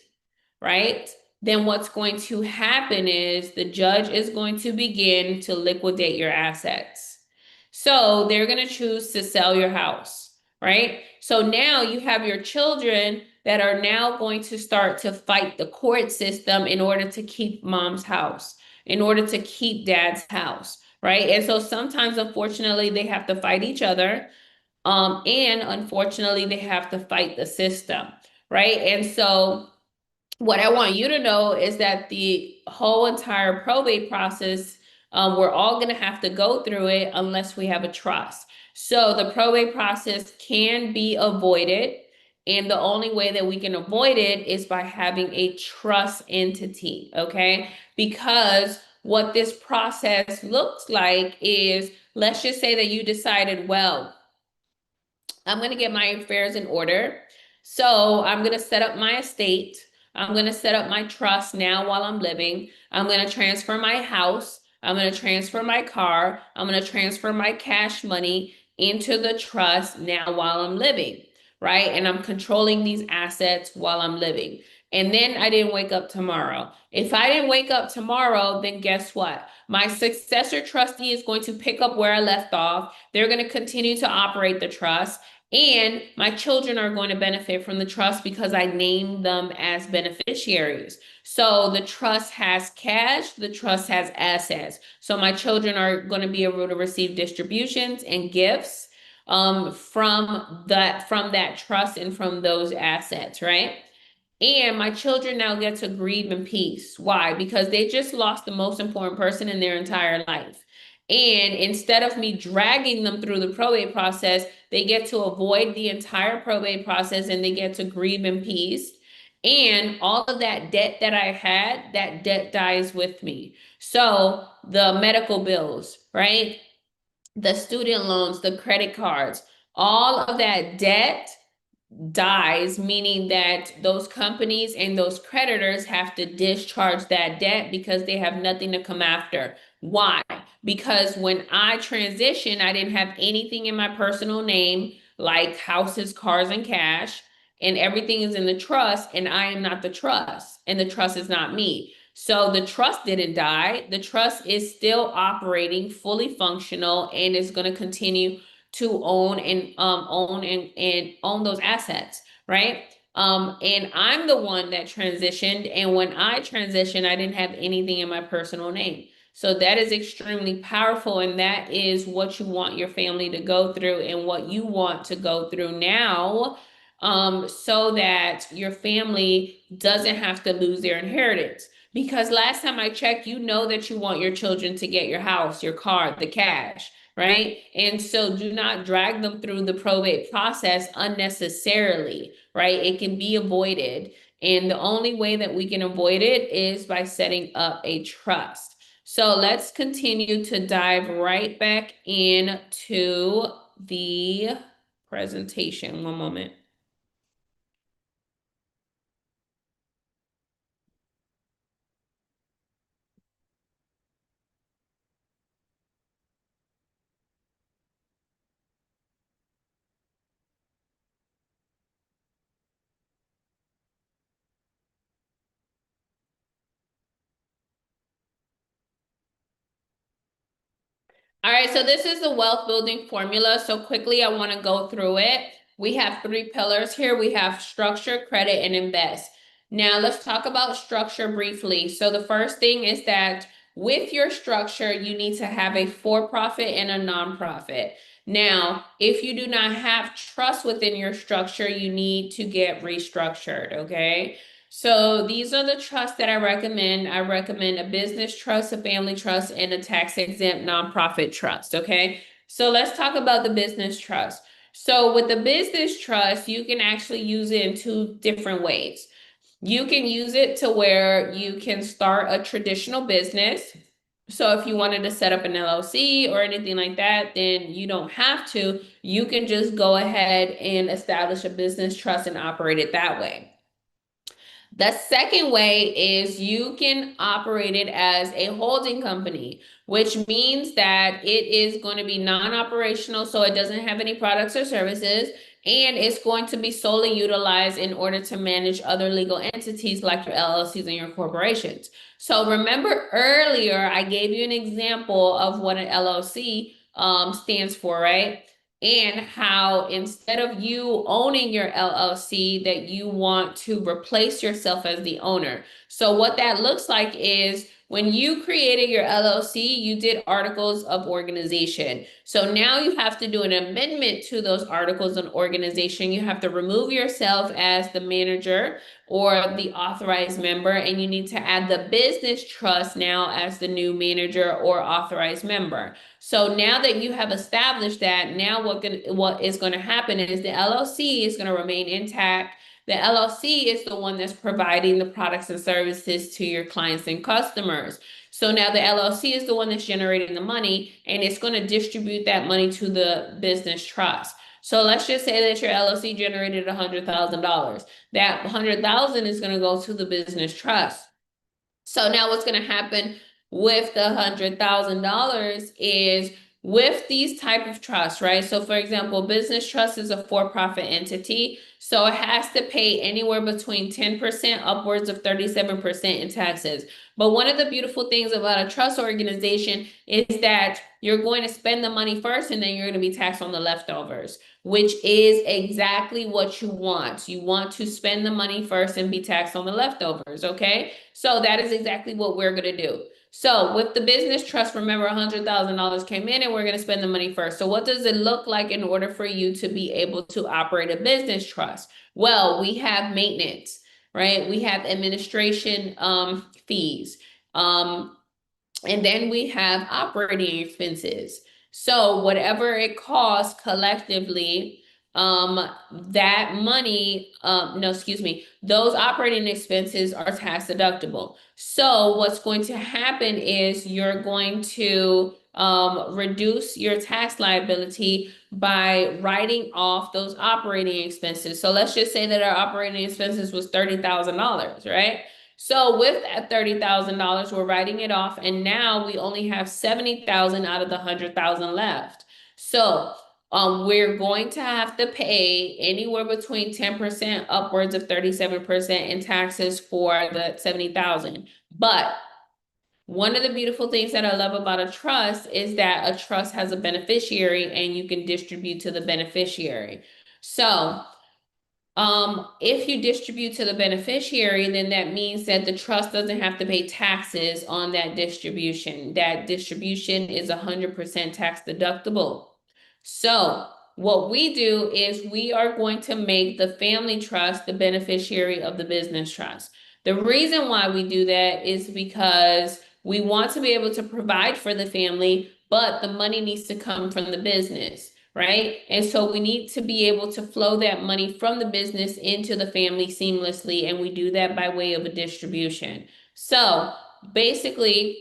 right? Then what's going to happen is the judge is going to begin to liquidate your assets. So they're going to choose to sell your house, right? So now you have your children that are now going to start to fight the court system in order to keep mom's house, in order to keep dad's house, right? And so sometimes, unfortunately, they have to fight each other. And unfortunately, they have to fight the system, right? And so what I want you to know is that the whole entire probate process, we're all going to have to go through it unless we have a trust. So the probate process can be avoided, and the only way that we can avoid it is by having a trust entity, okay? Because what this process looks like is, let's just say that you decided, well, I'm going to get my affairs in order. So I'm going to set up my estate. I'm going to set up my trust now while I'm living. I'm going to transfer my house. I'm going to transfer my car. I'm going to transfer my cash money into the trust now while I'm living, right? And I'm controlling these assets while I'm living. And then I didn't wake up tomorrow. If I didn't wake up tomorrow, then guess what? My successor trustee is going to pick up where I left off. They're going to continue to operate the trust. And my children are going to benefit from the trust because I named them as beneficiaries. So the trust has cash, the trust has assets. So my children are going to be able to receive distributions and gifts from that trust and from those assets, right? And my children now get to grieve in peace. Why? Because they just lost the most important person in their entire life. And instead of me dragging them through the probate process, they get to avoid the entire probate process and they get to grieve in peace. And all of that debt that I had, that debt dies with me. So the medical bills, right? The student loans, the credit cards, all of that debt dies, meaning that those companies and those creditors have to discharge that debt because they have nothing to come after. Why? Because when I transitioned, I didn't have anything in my personal name, like houses, cars, and cash, and everything is in the trust, and I am not the trust, and the trust is not me. So the trust didn't die. The trust is still operating, fully functional, and is going to continue to own and own those assets, right? And I'm the one that transitioned, and when I transitioned, I didn't have anything in my personal name. So that is extremely powerful, and that is what you want your family to go through and what you want to go through now, so that your family doesn't have to lose their inheritance. Because last time I checked, you know that you want your children to get your house, your car, the cash, right? And so do not drag them through the probate process unnecessarily, right? It can be avoided. And the only way that we can avoid it is by setting up a trust. So let's continue to dive right back into the presentation. One moment. All right, so this is the wealth building formula. So quickly, I want to go through it. We have 3 pillars here. We have structure, credit, and invest. Now let's talk about structure briefly. So the first thing is that with your structure, you need to have a for-profit and a nonprofit. Now, if you do not have trust within your structure, you need to get restructured, okay? So these are the trusts that I recommend. I recommend a business trust, a family trust, and a tax-exempt nonprofit trust, okay? So let's talk about the business trust. So with the business trust, you can actually use it in 2 different ways. You can use it to where you can start a traditional business. So if you wanted to set up an LLC or anything like that, then you don't have to. You can just go ahead and establish a business trust and operate it that way. The second way is you can operate it as a holding company, which means that it is going to be non-operational, so it doesn't have any products or services, and it's going to be solely utilized in order to manage other legal entities like your LLCs and your corporations. So remember earlier, I gave you an example of what an LLC stands for, right? And how instead of you owning your LLC, that you want to replace yourself as the owner. So what that looks like is when you created your LLC, you did articles of organization. So now you have to do an amendment to those articles of organization. You have to remove yourself as the manager or the authorized member, and you need to add the business trust now as the new manager or authorized member. So now that you have established that, now what is going to happen is the LLC is going to remain intact. The LLC is the one that's providing the products and services to your clients and customers. So now the LLC is the one that's generating the money, and it's going to distribute that money to the business trust. So let's just say that your LLC generated $100,000. That 100,000 is going to go to the business trust. So now what's going to happen with the $100,000 is with these type of trusts, right? So for example, business trust is a for-profit entity. So it has to pay anywhere between 10% upwards of 37% in taxes. But one of the beautiful things about a trust organization is that you're going to spend the money first and then you're going to be taxed on the leftovers, which is exactly what you want. You want to spend the money first and be taxed on the leftovers, okay? So that is exactly what we're going to do. So with the business trust, remember $100,000 came in and we're going to spend the money first. So what does it look like in order for you to be able to operate a business trust? Well, we have maintenance, right? We have administration fees. And then we have operating expenses. So whatever it costs collectively, that money, those operating expenses are tax deductible. So what's going to happen is you're going to reduce your tax liability by writing off those operating expenses. So let's just say that our operating expenses was $30,000, right? So with that $30,000, we're writing it off, and now we only have 70,000 out of the 100,000 left. So we're going to have to pay anywhere between 10% upwards of 37% in taxes for the 70,000. But one of the beautiful things that I love about a trust is that a trust has a beneficiary and you can distribute to the beneficiary. So if you distribute to the beneficiary, then that means that the trust doesn't have to pay taxes on that distribution. That distribution is 100% tax deductible. So what we do is we are going to make the family trust the beneficiary of the business trust. The reason why we do that is because we want to be able to provide for the family, but the money needs to come from the business, right? And so we need to be able to flow that money from the business into the family seamlessly, and we do that by way of a distribution. So basically,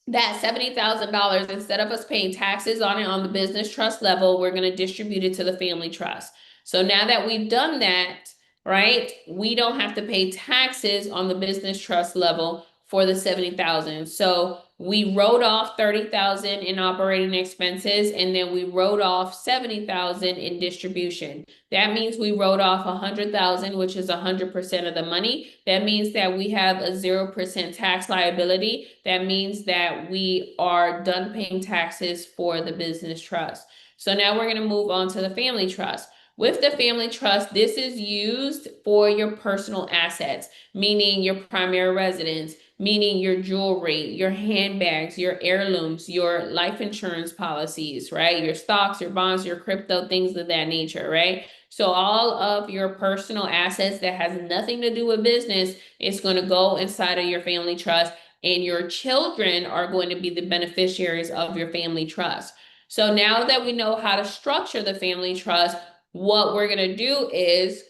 that $70,000, instead of us paying taxes on it on the business trust level, we're going to distribute it to the family trust. So now that we've done that, right, we don't have to pay taxes on the business trust level for the 70,000. So we wrote off 30,000 in operating expenses, and then we wrote off 70,000 in distribution. That means we wrote off 100,000, which is 100% of the money. That means that we have a 0% tax liability. That means that we are done paying taxes for the business trust. So now we're going to move on to the family trust. With the family trust, this is used for your personal assets, meaning your primary residence, meaning your jewelry, your handbags, your heirlooms, your life insurance policies, right? Your stocks, your bonds, your crypto, things of that nature, right? So all of your personal assets that has nothing to do with business is going to go inside of your family trust, and your children are going to be the beneficiaries of your family trust. So now that we know how to structure the family trust, what we're going to do is,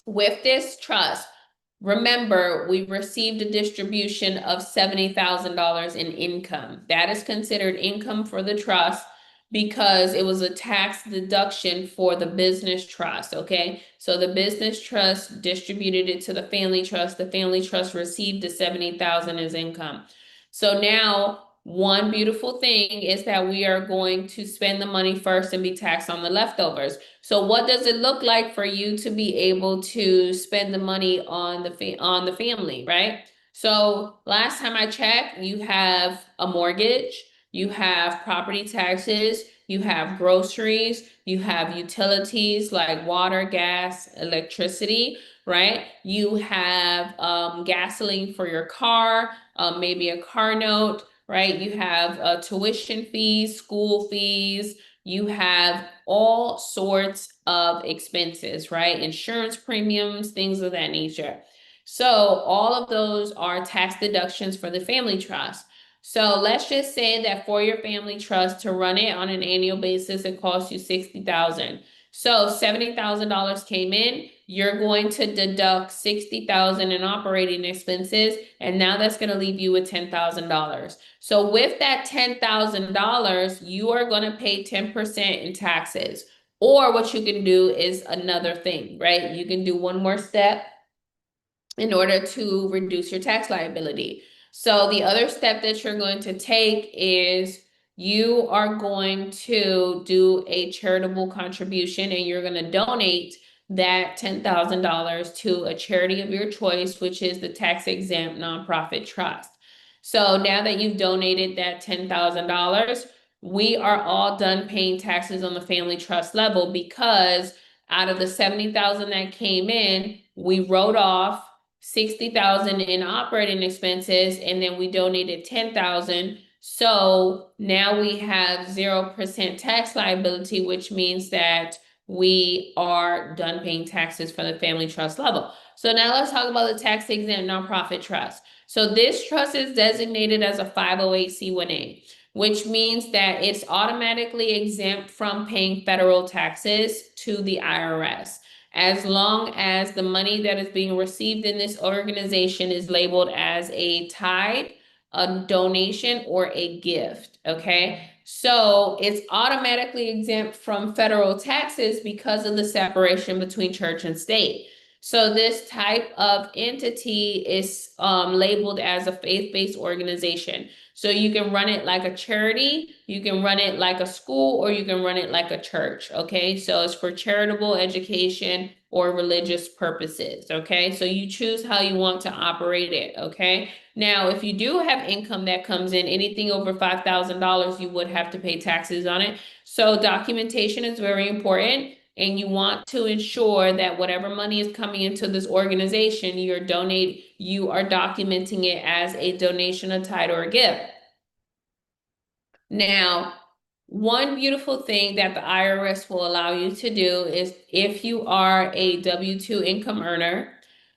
with this trust, remember, we received a distribution of $70,000 in income. That is considered income for the trust because it was a tax deduction for the business trust, okay? So the business trust distributed it to the family trust. The family trust received the $70,000 as income. So now, one beautiful thing is that we are going to spend the money first and be taxed on the leftovers. So what does it look like for you to be able to spend the money on the family, right? So last time I checked, you have a mortgage, you have property taxes, you have groceries, you have utilities like water, gas, electricity, right? You have gasoline for your car, maybe a car note, right? You have tuition fees, school fees, you have all sorts of expenses, right? Insurance premiums, things of that nature. So all of those are tax deductions for the family trust. So let's just say that for your family trust to run it on an annual basis, it costs you $60,000. So $70,000 came in, you're going to deduct $60,000 in operating expenses, and now that's going to leave you with $10,000. So with that $10,000, you are going to pay 10% in taxes. Or what you can do is another thing, right? You can do one more step in order to reduce your tax liability. So the other step that you're going to take is you are going to do a charitable contribution, and you're going to donate that $10,000 to a charity of your choice, which is the tax-exempt nonprofit trust. So now that you've donated that $10,000, we are all done paying taxes on the family trust level, because out of the $70,000 that came in, we wrote off $60,000 in operating expenses, and then we donated $10,000. So now we have 0% tax liability, which means that we are done paying taxes for the family trust level. So now let's talk about the tax exempt nonprofit trust. So this trust is designated as a 508c1a, which means that it's automatically exempt from paying federal taxes to the IRS, as long as the money that is being received in this organization is labeled as a tithe, a donation, or a gift, okay? So it's automatically exempt from federal taxes because of the separation between church and state. So this type of entity is labeled as a faith-based organization. So you can run it like a charity, you can run it like a school, or you can run it like a church, okay? So it's for charitable, education, or religious purposes, okay? So you choose how you want to operate it, okay? Now, if you do have income that comes in, anything over $5,000, you would have to pay taxes on it. So documentation is very important, and you want to ensure that whatever money is coming into this organization, you are documenting it as a donation, a tithe, or a gift. Now, one beautiful thing that the IRS will allow you to do is, if you are a W-2 income earner,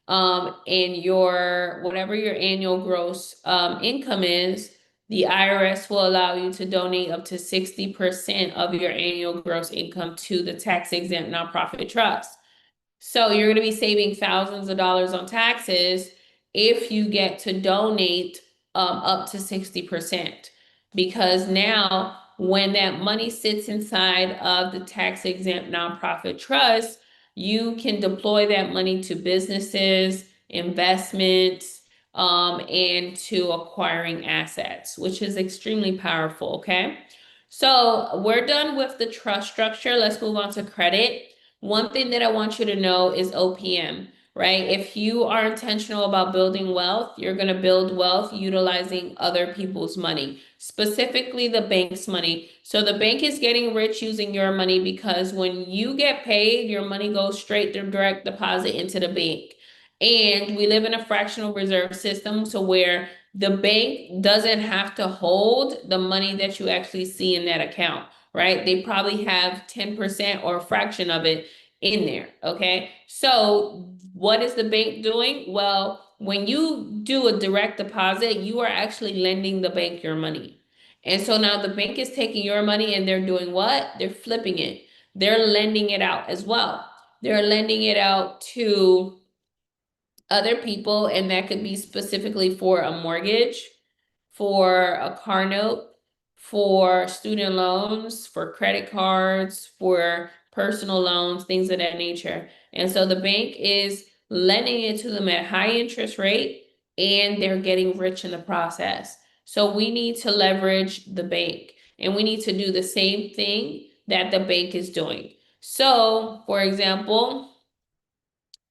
and whatever your annual gross income is, the IRS will allow you to donate up to 60% of your annual gross income to the tax-exempt nonprofit trust. So you're going to be saving thousands of dollars on taxes if you get to donate up to 60%. Because now, when that money sits inside of the tax-exempt nonprofit trust, you can deploy that money to businesses, investments, and to acquiring assets, which is extremely powerful, okay? So we're done with the trust structure. Let's move on to credit. One thing that I want you to know is OPM, right? If you are intentional about building wealth, you're going to build wealth utilizing other people's money, specifically the bank's money. So the bank is getting rich using your money, because when you get paid, your money goes straight to direct deposit into the bank. And we live in a fractional reserve system, so where the bank doesn't have to hold the money that you actually see in that account, right? They probably have 10% or a fraction of it in there, okay? So what is the bank doing? Well, when you do a direct deposit, you are actually lending the bank your money. And so now the bank is taking your money, and they're doing what? They're flipping it. They're lending it out as well. They're lending it out to other people, and that could be specifically for a mortgage, for a car note, for student loans, for credit cards, for personal loans, things of that nature. And so the bank is lending it to them at high interest rate, and they're getting rich in the process. So we need to leverage the bank, and we need to do the same thing that the bank is doing. So, for example,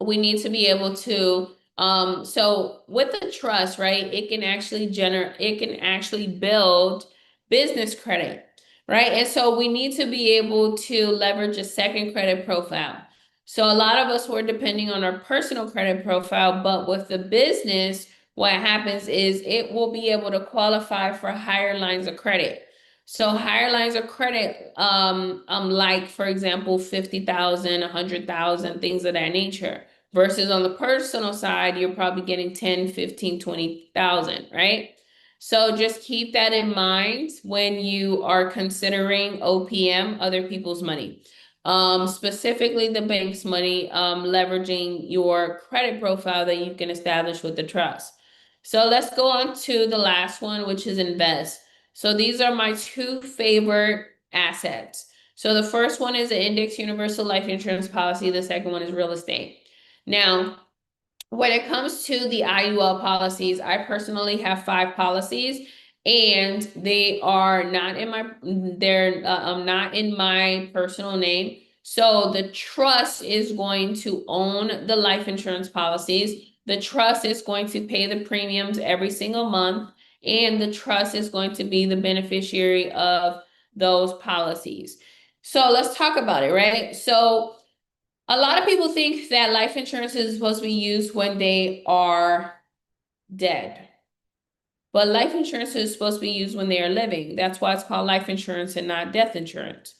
we need to be able to so with the trust, right, it can actually build business credit, right? And so we need to be able to leverage a second credit profile. So a lot of us were depending on our personal credit profile, but with the business, what happens is it will be able to qualify for higher lines of credit. So higher lines of credit, like, for example, 50,000, 100,000, things of that nature. Versus on the personal side, you're probably getting 10, 15, 20,000, right? So just keep that in mind when you are considering OPM, other people's money. specifically the bank's money, leveraging your credit profile that you can establish with the trust. So let's go on to the last one, which is invest. So these are my two favorite assets. So the first one is the index universal life insurance policy. The second one is real estate. Now, when it comes to the IUL policies, I personally have 5 policies, and they are not in my, they're not in my personal name. So the trust is going to own the life insurance policies. The trust is going to pay the premiums every single month, and the trust is going to be the beneficiary of those policies. So let's talk about it, right? So a lot of people think that life insurance is supposed to be used when they are dead. But life insurance is supposed to be used when they are living. That's why it's called life insurance and not death insurance.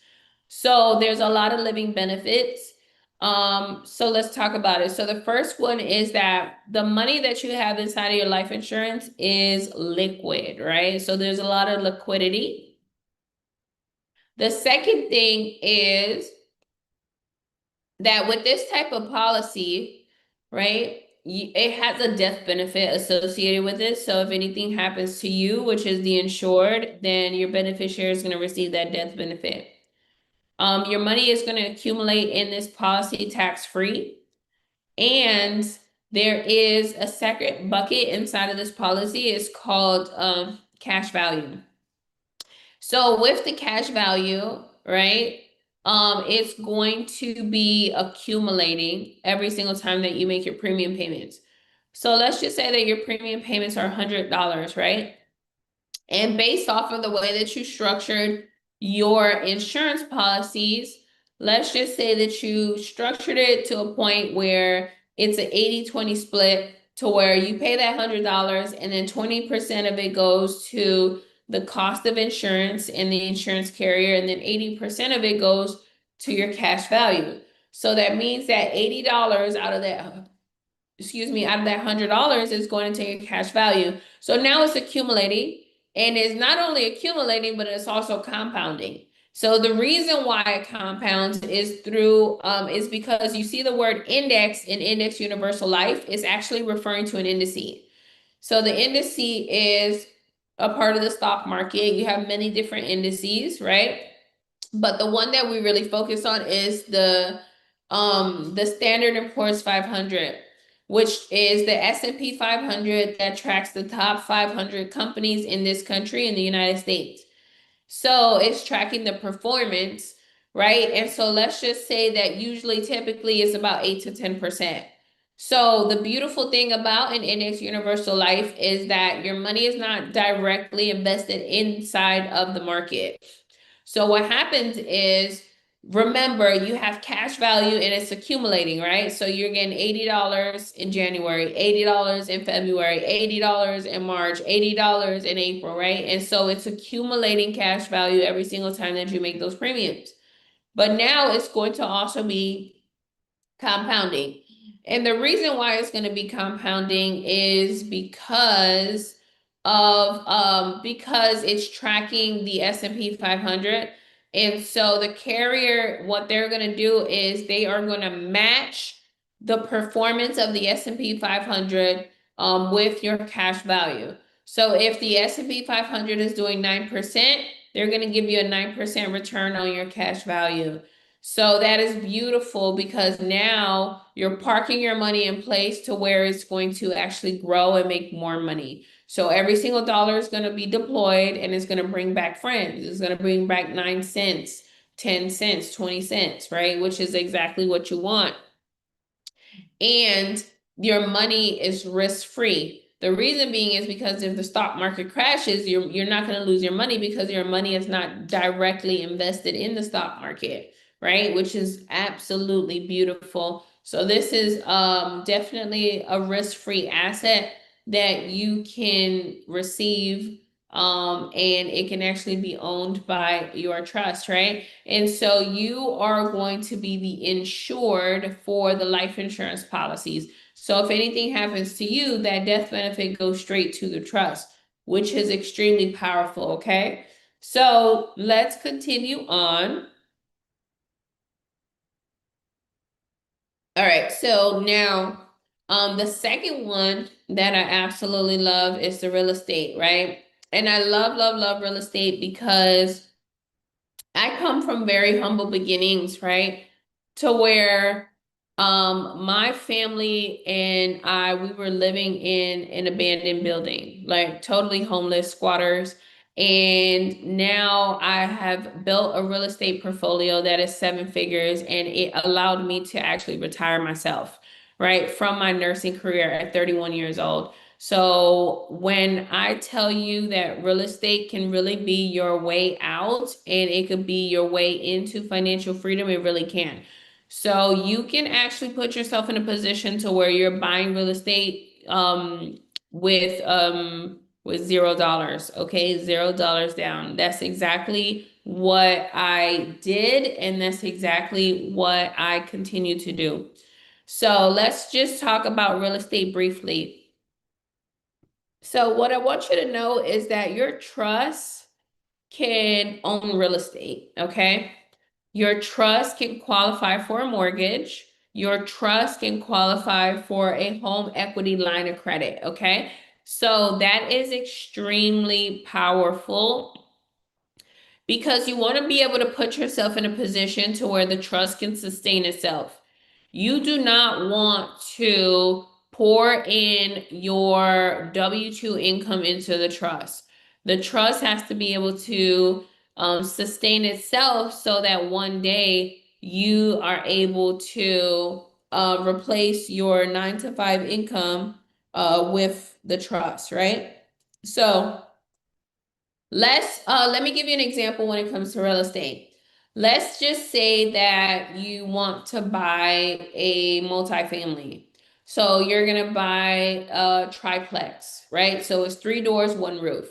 So there's a lot of living benefits. So let's talk about it. So the first one is that the money that you have inside of your life insurance is liquid, right? So there's a lot of liquidity. The second thing is that with this type of policy, right, it has a death benefit associated with it. So if anything happens to you, which is the insured, then your beneficiary is going to receive that death benefit. Your money is going to accumulate in this policy tax-free. And there is a second bucket inside of this policy. It's called cash value. So with the cash value, right, it's going to be accumulating every single time that you make your premium payments. So let's just say that your premium payments are $100, right? And based off of the way that you structured your insurance policies, let's just say that you structured it to a point where it's an 80-20 split, to where you pay that $100 and then 20% of it goes to the cost of insurance and the insurance carrier, and then 80% of it goes to your cash value. So that means that $80 out of that, out of that $100 is going into your cash value. So now it's accumulating, and it's not only accumulating, but it's also compounding. So the reason why it compounds is through, is because you see the word index in index universal life is actually referring to an indice. So the indice is a part of the stock market. You have many different indices, right? But the one that we really focus on is the Standard & Poor's 500, which is the S&P 500 that tracks the top 500 companies in this country, in the United States. So it's tracking the performance, right? And so let's just say that typically it's about 8 to 10%. So the beautiful thing about an index universal life is that your money is not directly invested inside of the market. So what happens is, remember, you have cash value and it's accumulating, right? So you're getting $80 in January, $80 in February, $80 in March, $80 in April, right? And so it's accumulating cash value every single time that you make those premiums. But now it's going to also be compounding. And the reason why it's going to be compounding is because it's tracking the S&P 500. And so the carrier, what they're going to do is they are going to match the performance of the S&P 500 with your cash value. So if the S&P 500 is doing 9%, they're going to give you a 9% return on your cash value. So that is beautiful, because now you're parking your money in place to where it's going to actually grow and make more money. So every single dollar is going to be deployed, and it's going to bring back friends. It's going to bring back 9 cents, 10 cents, 20 cents, right? Which is exactly what you want. And your money is risk-free. The reason being is because if the stock market crashes, you're not going to lose your money, because your money is not directly invested in the stock market, right? Which is absolutely beautiful. So this is definitely a risk-free asset that you can receive, and it can actually be owned by your trust, right? And so you are going to be the insured for the life insurance policies. So if anything happens to you, that death benefit goes straight to the trust, which is extremely powerful, okay? So let's continue on. All right, so now the second one that I absolutely love is the real estate, right? And I love, love, love real estate because I come from very humble beginnings, right? To where my family and I we were living in an abandoned building, like totally homeless squatters. And now I have built a real estate portfolio that is seven figures, and it allowed me to actually retire myself, right? From my nursing career at 31 years old. So when I tell you that real estate can really be your way out and it could be your way into financial freedom, it really can. So you can actually put yourself in a position to where you're buying real estate with $0, okay? $0 down. That's exactly what I did, and that's exactly what I continue to do. So let's just talk about real estate briefly. So what I want you to know is that your trust can own real estate, okay? Your trust can qualify for a mortgage. Your trust can qualify for a home equity line of credit, okay? So that is extremely powerful because you want to be able to put yourself in a position to where the trust can sustain itself. You do not want to pour in your W-2 income into the trust. The trust has to be able to sustain itself so that one day you are able to replace your 9 to 5 income with the trust, right? So let me give you an example when it comes to real estate. Let's just say that you want to buy a multifamily. So you're gonna buy a triplex, right? So it's 3 doors, one roof.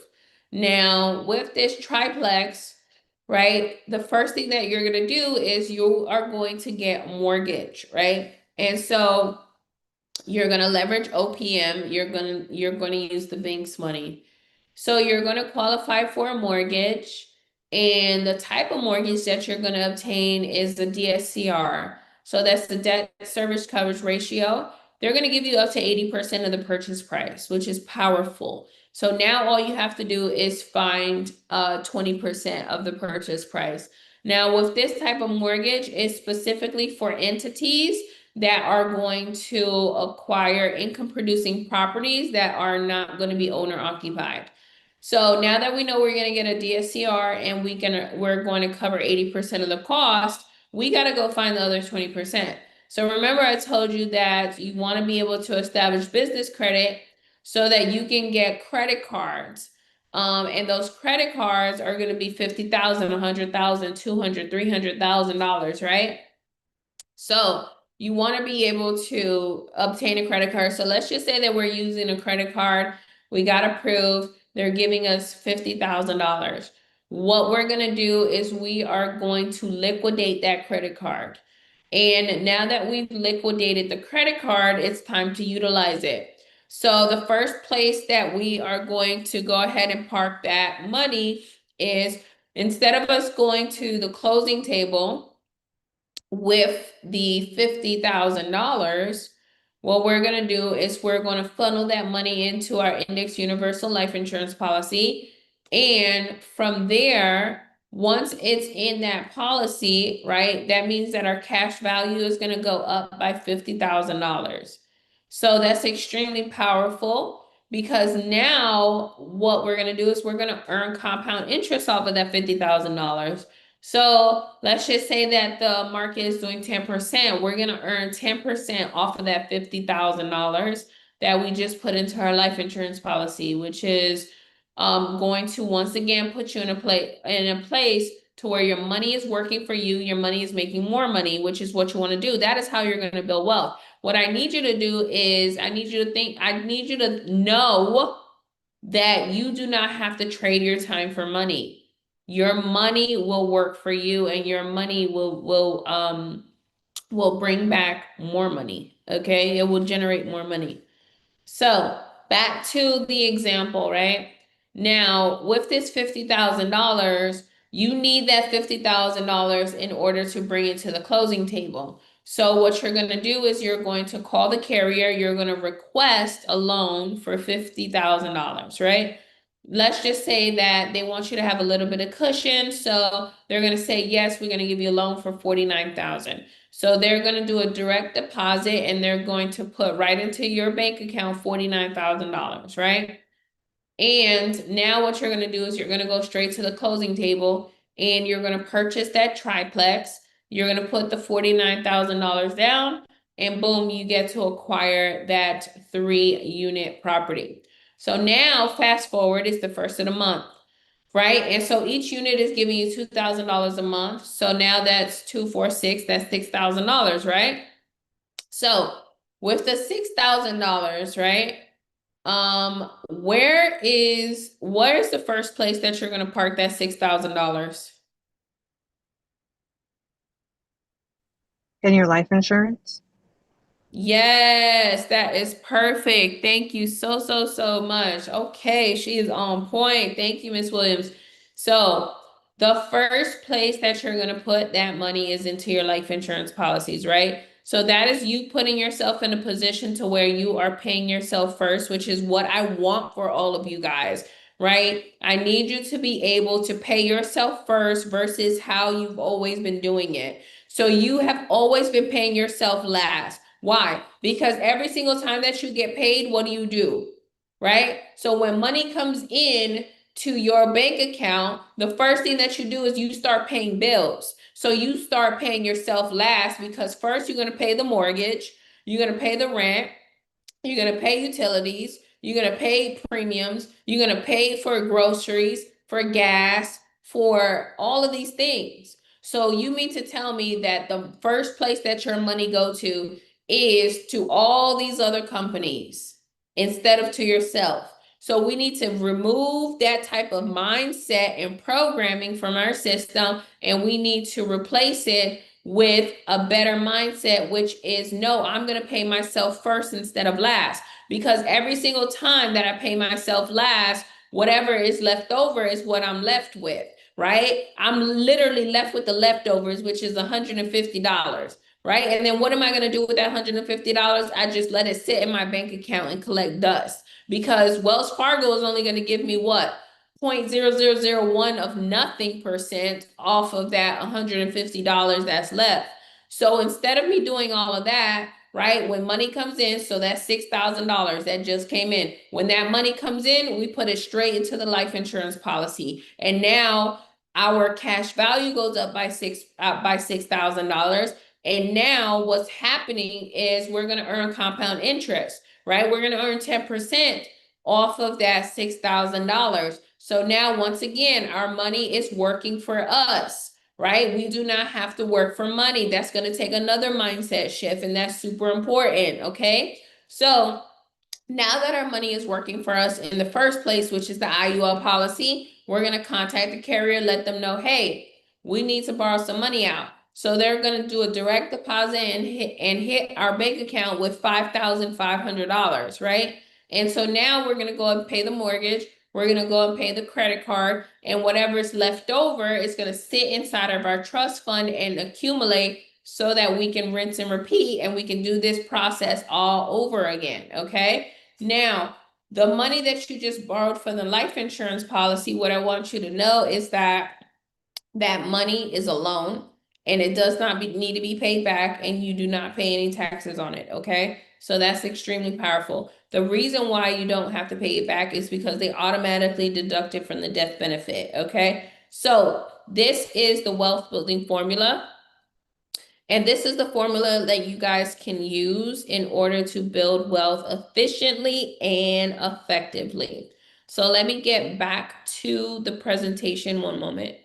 Now, with this triplex, right, the first thing that you're gonna do is you are going to get mortgage, right? And so you're gonna leverage OPM, you're gonna use the bank's money. So you're going to qualify for a mortgage, and the type of mortgage that you're going to obtain is the DSCR. So that's the debt service coverage ratio. They're going to give you up to 80% of the purchase price, which is powerful. So now all you have to do is find 20% of the purchase price. Now with this type of mortgage, it's specifically for entities that are going to acquire income producing properties that are not going to be owner occupied. So now that we know we're going to get a DSCR and we're going to cover 80% of the cost, we got to go find the other 20%. So remember I told you that you want to be able to establish business credit so that you can get credit cards. And those credit cards are going to be $50,000, $100,000, $200,000, $300,000, right? So you want to be able to obtain a credit card. So let's just say that we're using a credit card. We got approved. They're giving us $50,000. What we're going to do is we are going to liquidate that credit card. And now that we've liquidated the credit card, it's time to utilize it. So the first place that we are going to go ahead and park that money is, instead of us going to the closing table with the $50,000, what we're going to do is we're going to funnel that money into our index universal life insurance policy. And from there, once it's in that policy, right, that means that our cash value is going to go up by $50,000. So that's extremely powerful because now what we're going to do is we're going to earn compound interest off of that $50,000. So let's just say that the market is doing 10%. We're going to earn 10% off of that $50,000 that we just put into our life insurance policy, which is going to once again put you in a place to where your money is working for you, your money is making more money, which is what you want to do. That is how you're going to build wealth. What I need you to do is I need you to know that you do not have to trade your time for money. Your money will work for you, and your money will bring back more money. Okay, it will generate more money. So back to the example, right? Now, with this $50,000, you need that $50,000 in order to bring it to the closing table. So what you're going to do is you're going to call the carrier, you're going to request a loan for $50,000, right? Let's just say that they want you to have a little bit of cushion, so they're going to say, yes, we're going to give you a loan for $49,000. So they're going to do a direct deposit and they're going to put right into your bank account $49,000, right? And now what you're going to do is you're going to go straight to the closing table and you're going to purchase that triplex. You're going to put the $49,000 down and boom, you get to acquire that 3-unit property. So now fast forward, it's the first of the month, right? And so each unit is giving you $2,000 a month. So now that's 2, 4, 6, that's $6,000, right? So with the $6,000, right? Where's the first place that you're gonna park that $6,000? In your life insurance? Yes, that is perfect. Thank you so much. Okay, she is on point. Thank you, Miss Williams. So the first place that you're gonna put that money is into your life insurance policies, right? So that is you putting yourself in a position to where you are paying yourself first, which is what I want for all of you guys, right? I need you to be able to pay yourself first versus how you've always been doing it. So you have always been paying yourself last. Why? Because every single time that you get paid, what do? Right? So when money comes in to your bank account, the first thing that you do is you start paying bills. So you start paying yourself last because first you're going to pay the mortgage, you're going to pay the rent, you're going to pay utilities, you're going to pay premiums, you're going to pay for groceries, for gas, for all of these things. So you mean to tell me that the first place that your money go to is to all these other companies instead of to yourself? So we need to remove that type of mindset and programming from our system, and we need to replace it with a better mindset, which is, no, I'm going to pay myself first instead of last. Because every single time that I pay myself last, whatever is left over is what I'm left with, right? I'm literally left with the leftovers, which is $150, right? And then what am I going to do with that $150? I just let it sit in my bank account and collect dust, because Wells Fargo is only going to give me what? 0.0001 of nothing percent off of that $150 that's left. So instead of me doing all of that, right, when money comes in, so that's $6,000 that just came in. When that money comes in, we put it straight into the life insurance policy. And now our cash value goes up by $6,000. And now what's happening is we're going to earn compound interest, right? We're going to earn 10% off of that $6,000. So now, once again, our money is working for us, right? We do not have to work for money. That's going to take another mindset shift, and that's super important, okay? So now that our money is working for us in the first place, which is the IUL policy, we're going to contact the carrier, let them know, hey, we need to borrow some money out. So they're going to do a direct deposit and hit our bank account with $5,500, right? And so now we're going to go and pay the mortgage. We're going to go and pay the credit card, and whatever is left over is going to sit inside of our trust fund and accumulate so that we can rinse and repeat, and we can do this process all over again, okay? Now, the money that you just borrowed from the life insurance policy, what I want you to know is that that money is a loan and it does not need to be paid back, and you do not pay any taxes on it, okay? So that's extremely powerful. The reason why you don't have to pay it back is because they automatically deduct it from the death benefit, okay? So this is the wealth building formula. And this is the formula that you guys can use in order to build wealth efficiently and effectively. So let me get back to the presentation one moment.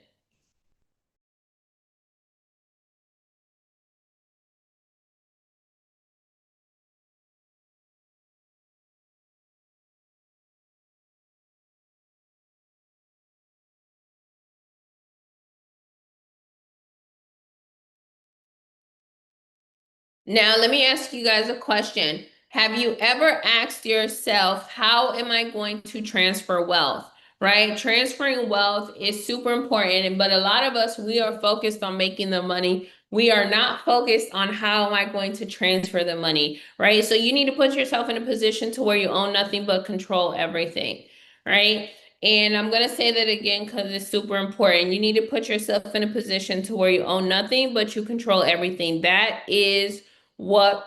Now, let me ask you guys a question. Have you ever asked yourself, how am I going to transfer wealth? right? Transferring wealth is super important, but a lot of us, we are focused on making the money. We are not focused on how am I going to transfer the money, right? So you need to put yourself in a position to where you own nothing but control everything, right? And I'm going to say that again because it's super important. You need to put yourself in a position to where you own nothing but you control everything. That is what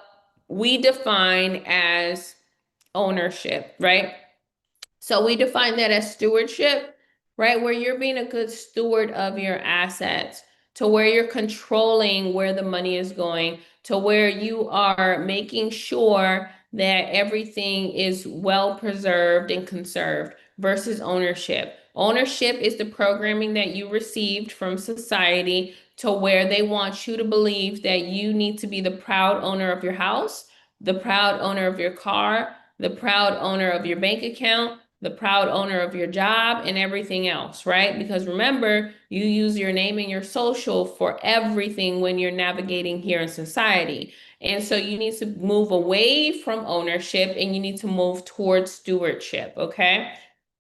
we define as ownership, right? So we define that as stewardship, right? Where you're being a good steward of your assets, to where you're controlling where the money is going, to where you are making sure that everything is well preserved and conserved versus ownership. Ownership is the programming that you received from society to where they want you to believe that you need to be the proud owner of your house, the proud owner of your car, the proud owner of your bank account, the proud owner of your job, and everything else, right? Because remember, you use your name and your social for everything when you're navigating here in society. And so you need to move away from ownership and you need to move towards stewardship, okay?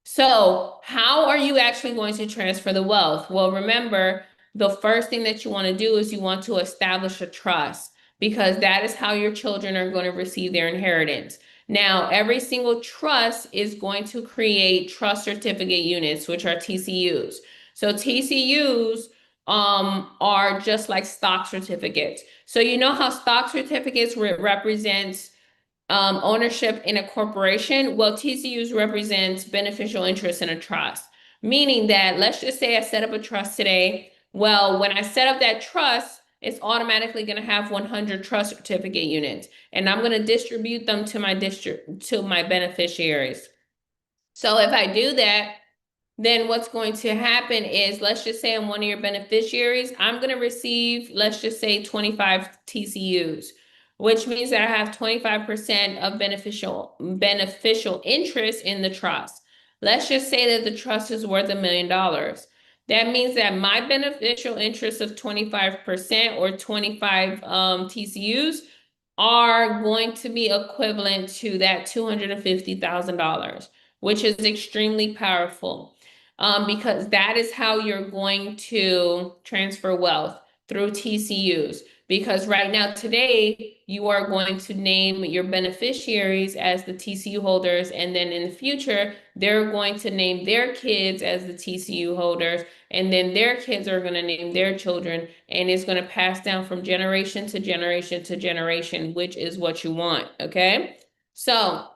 So how are you actually going to transfer the wealth? Well, remember, the first thing that you want to do is you want to establish a trust because that is how your children are going to receive their inheritance. Now, every single trust is going to create trust certificate units, which are TCUs. So TCUs are just like stock certificates. So you know how stock certificates represents ownership in a corporation? Well, TCUs represents beneficial interest in a trust, meaning that let's just say I set up a trust today. Well, when I set up that trust, it's automatically going to have 100 trust certificate units, and I'm going to distribute them to my beneficiaries. So if I do that, then what's going to happen is, let's just say I'm one of your beneficiaries, I'm going to receive, let's just say 25 TCUs, which means that I have 25% of beneficial interest in the trust. Let's just say that the trust is worth $1 million. That means that my beneficial interest of 25% or 25 TCUs are going to be equivalent to that $250,000, which is extremely powerful. Because that is how you're going to transfer wealth, through TCUs. Because right now, today, you are going to name your beneficiaries as the TCU holders, and then in the future, they're going to name their kids as the TCU holders, and then their kids are going to name their children, and it's going to pass down from generation to generation to generation, which is what you want, okay? So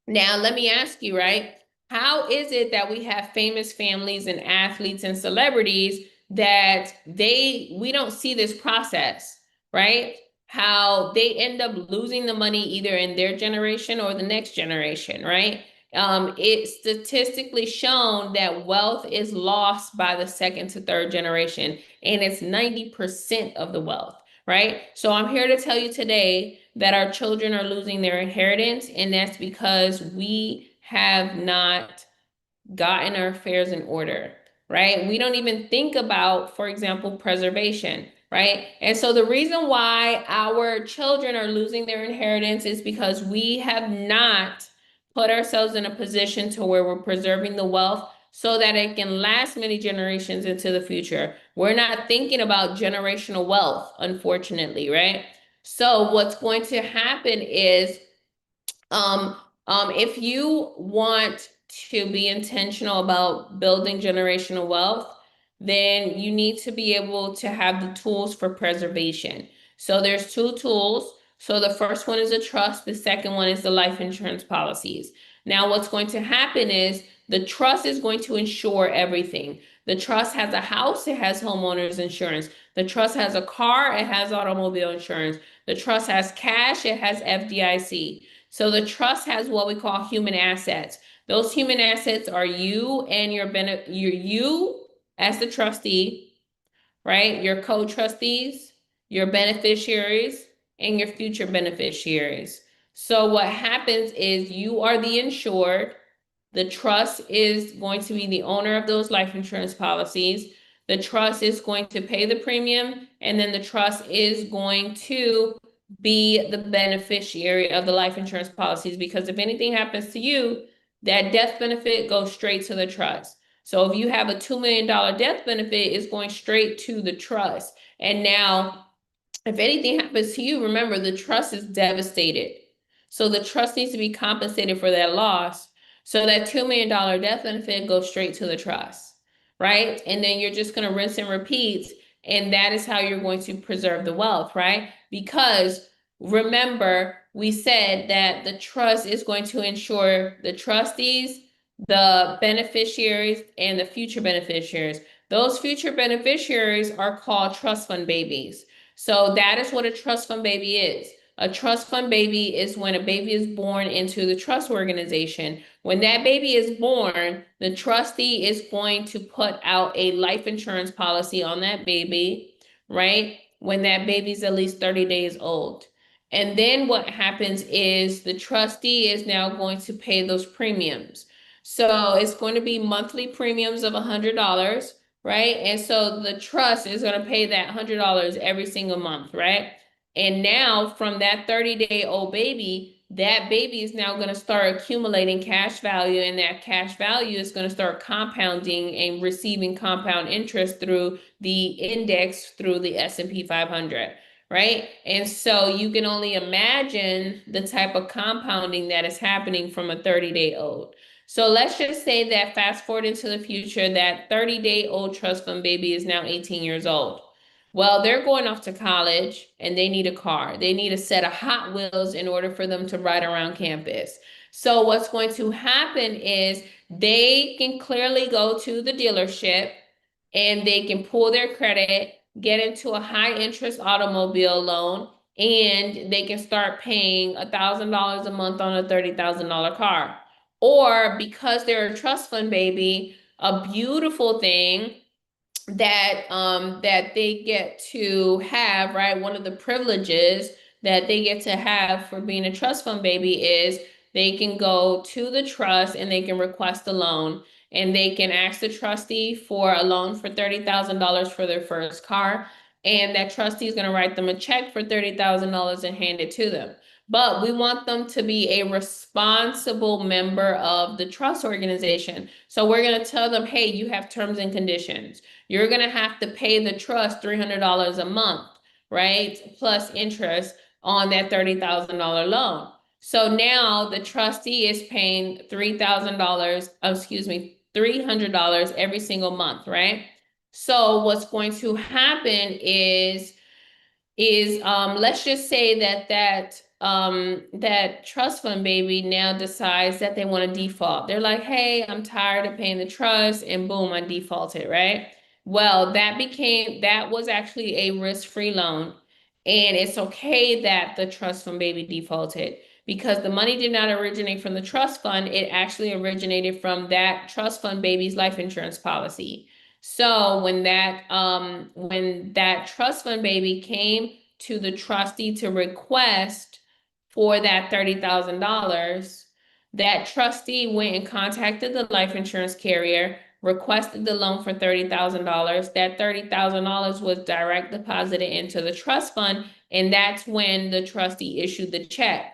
now let me ask you, right? How is it that we have famous families and athletes and celebrities that we don't see this process, right? How they end up losing the money either in their generation or the next generation, right? It's statistically shown that wealth is lost by the second to third generation, and it's 90% of the wealth, right? So I'm here to tell you today that our children are losing their inheritance, and that's because we have not gotten our affairs in order, right? We don't even think about, for example, preservation, right? And so the reason why our children are losing their inheritance is because we have not put ourselves in a position to where we're preserving the wealth so that it can last many generations into the future. We're not thinking about generational wealth, unfortunately, right? So what's going to happen is if you want to be intentional about building generational wealth, then you need to be able to have the tools for preservation. So there's two tools. So the first one is a trust. The second one is the life insurance policies. Now, what's going to happen is the trust is going to insure everything. The trust has a house, it has homeowners insurance. The trust has a car, it has automobile insurance. The trust has cash, it has FDIC. So the trust has what we call human assets. Those human assets are you and you as the trustee, right? Your co-trustees, your beneficiaries, and your future beneficiaries. So what happens is you are the insured. The trust is going to be the owner of those life insurance policies. The trust is going to pay the premium, and then the trust is going to be the beneficiary of the life insurance policies, because if anything happens to you, that death benefit goes straight to the trust. So if you have a $2 million death benefit, it's going straight to the trust. And now, if anything happens to you, remember the trust is devastated. So the trust needs to be compensated for that loss. So that $2 million death benefit goes straight to the trust, right? And then you're just going to rinse and repeat. And that is how you're going to preserve the wealth, right? Because remember, we said that the trust is going to ensure the trustees, the beneficiaries, and the future beneficiaries. Those future beneficiaries are called trust fund babies. So that is what a trust fund baby is. A trust fund baby is when a baby is born into the trust organization. When that baby is born, the trustee is going to put out a life insurance policy on that baby, right? When that baby's at least 30 days old. And then what happens is the trustee is now going to pay those premiums. So it's going to be monthly premiums of $100. Right? And so the trust is going to pay that $100 every single month, right? And now from that 30-day-old baby, that baby is now going to start accumulating cash value, and that cash value is going to start compounding and receiving compound interest through the index through the S&P 500, right? And so you can only imagine the type of compounding that is happening from a 30-day-old. So let's just say that fast forward into the future, that 30-day-old trust fund baby is now 18 years old. Well, they're going off to college and they need a car. They need a set of Hot Wheels in order for them to ride around campus. So what's going to happen is they can clearly go to the dealership and they can pull their credit, get into a high interest automobile loan, and they can start paying $1,000 a month on a $30,000 car. Or because they're a trust fund baby, a beautiful thing that they get to have, right? One of the privileges that they get to have for being a trust fund baby is they can go to the trust and they can request a loan, and they can ask the trustee for a loan for $30,000 for their first car, and that trustee is going to write them a check for $30,000 and hand it to them. But we want them to be a responsible member of the trust organization. So we're going to tell them, hey, you have terms and conditions. You're going to have to pay the trust $300 a month, right? Plus interest on that $30,000 loan. So now the trustee is paying $300 every single month, right? So what's going to happen is let's just say that trust fund baby now decides that they want to default. They're like, hey, I'm tired of paying the trust, and boom, I defaulted, right? Well, that was actually a risk-free loan, and it's okay that the trust fund baby defaulted because the money did not originate from the trust fund. It actually originated from that trust fund baby's life insurance policy. So when that trust fund baby came to the trustee to request for that $30,000, that trustee went and contacted the life insurance carrier, requested the loan for $30,000. That $30,000 was direct deposited into the trust fund, and that's when the trustee issued the check.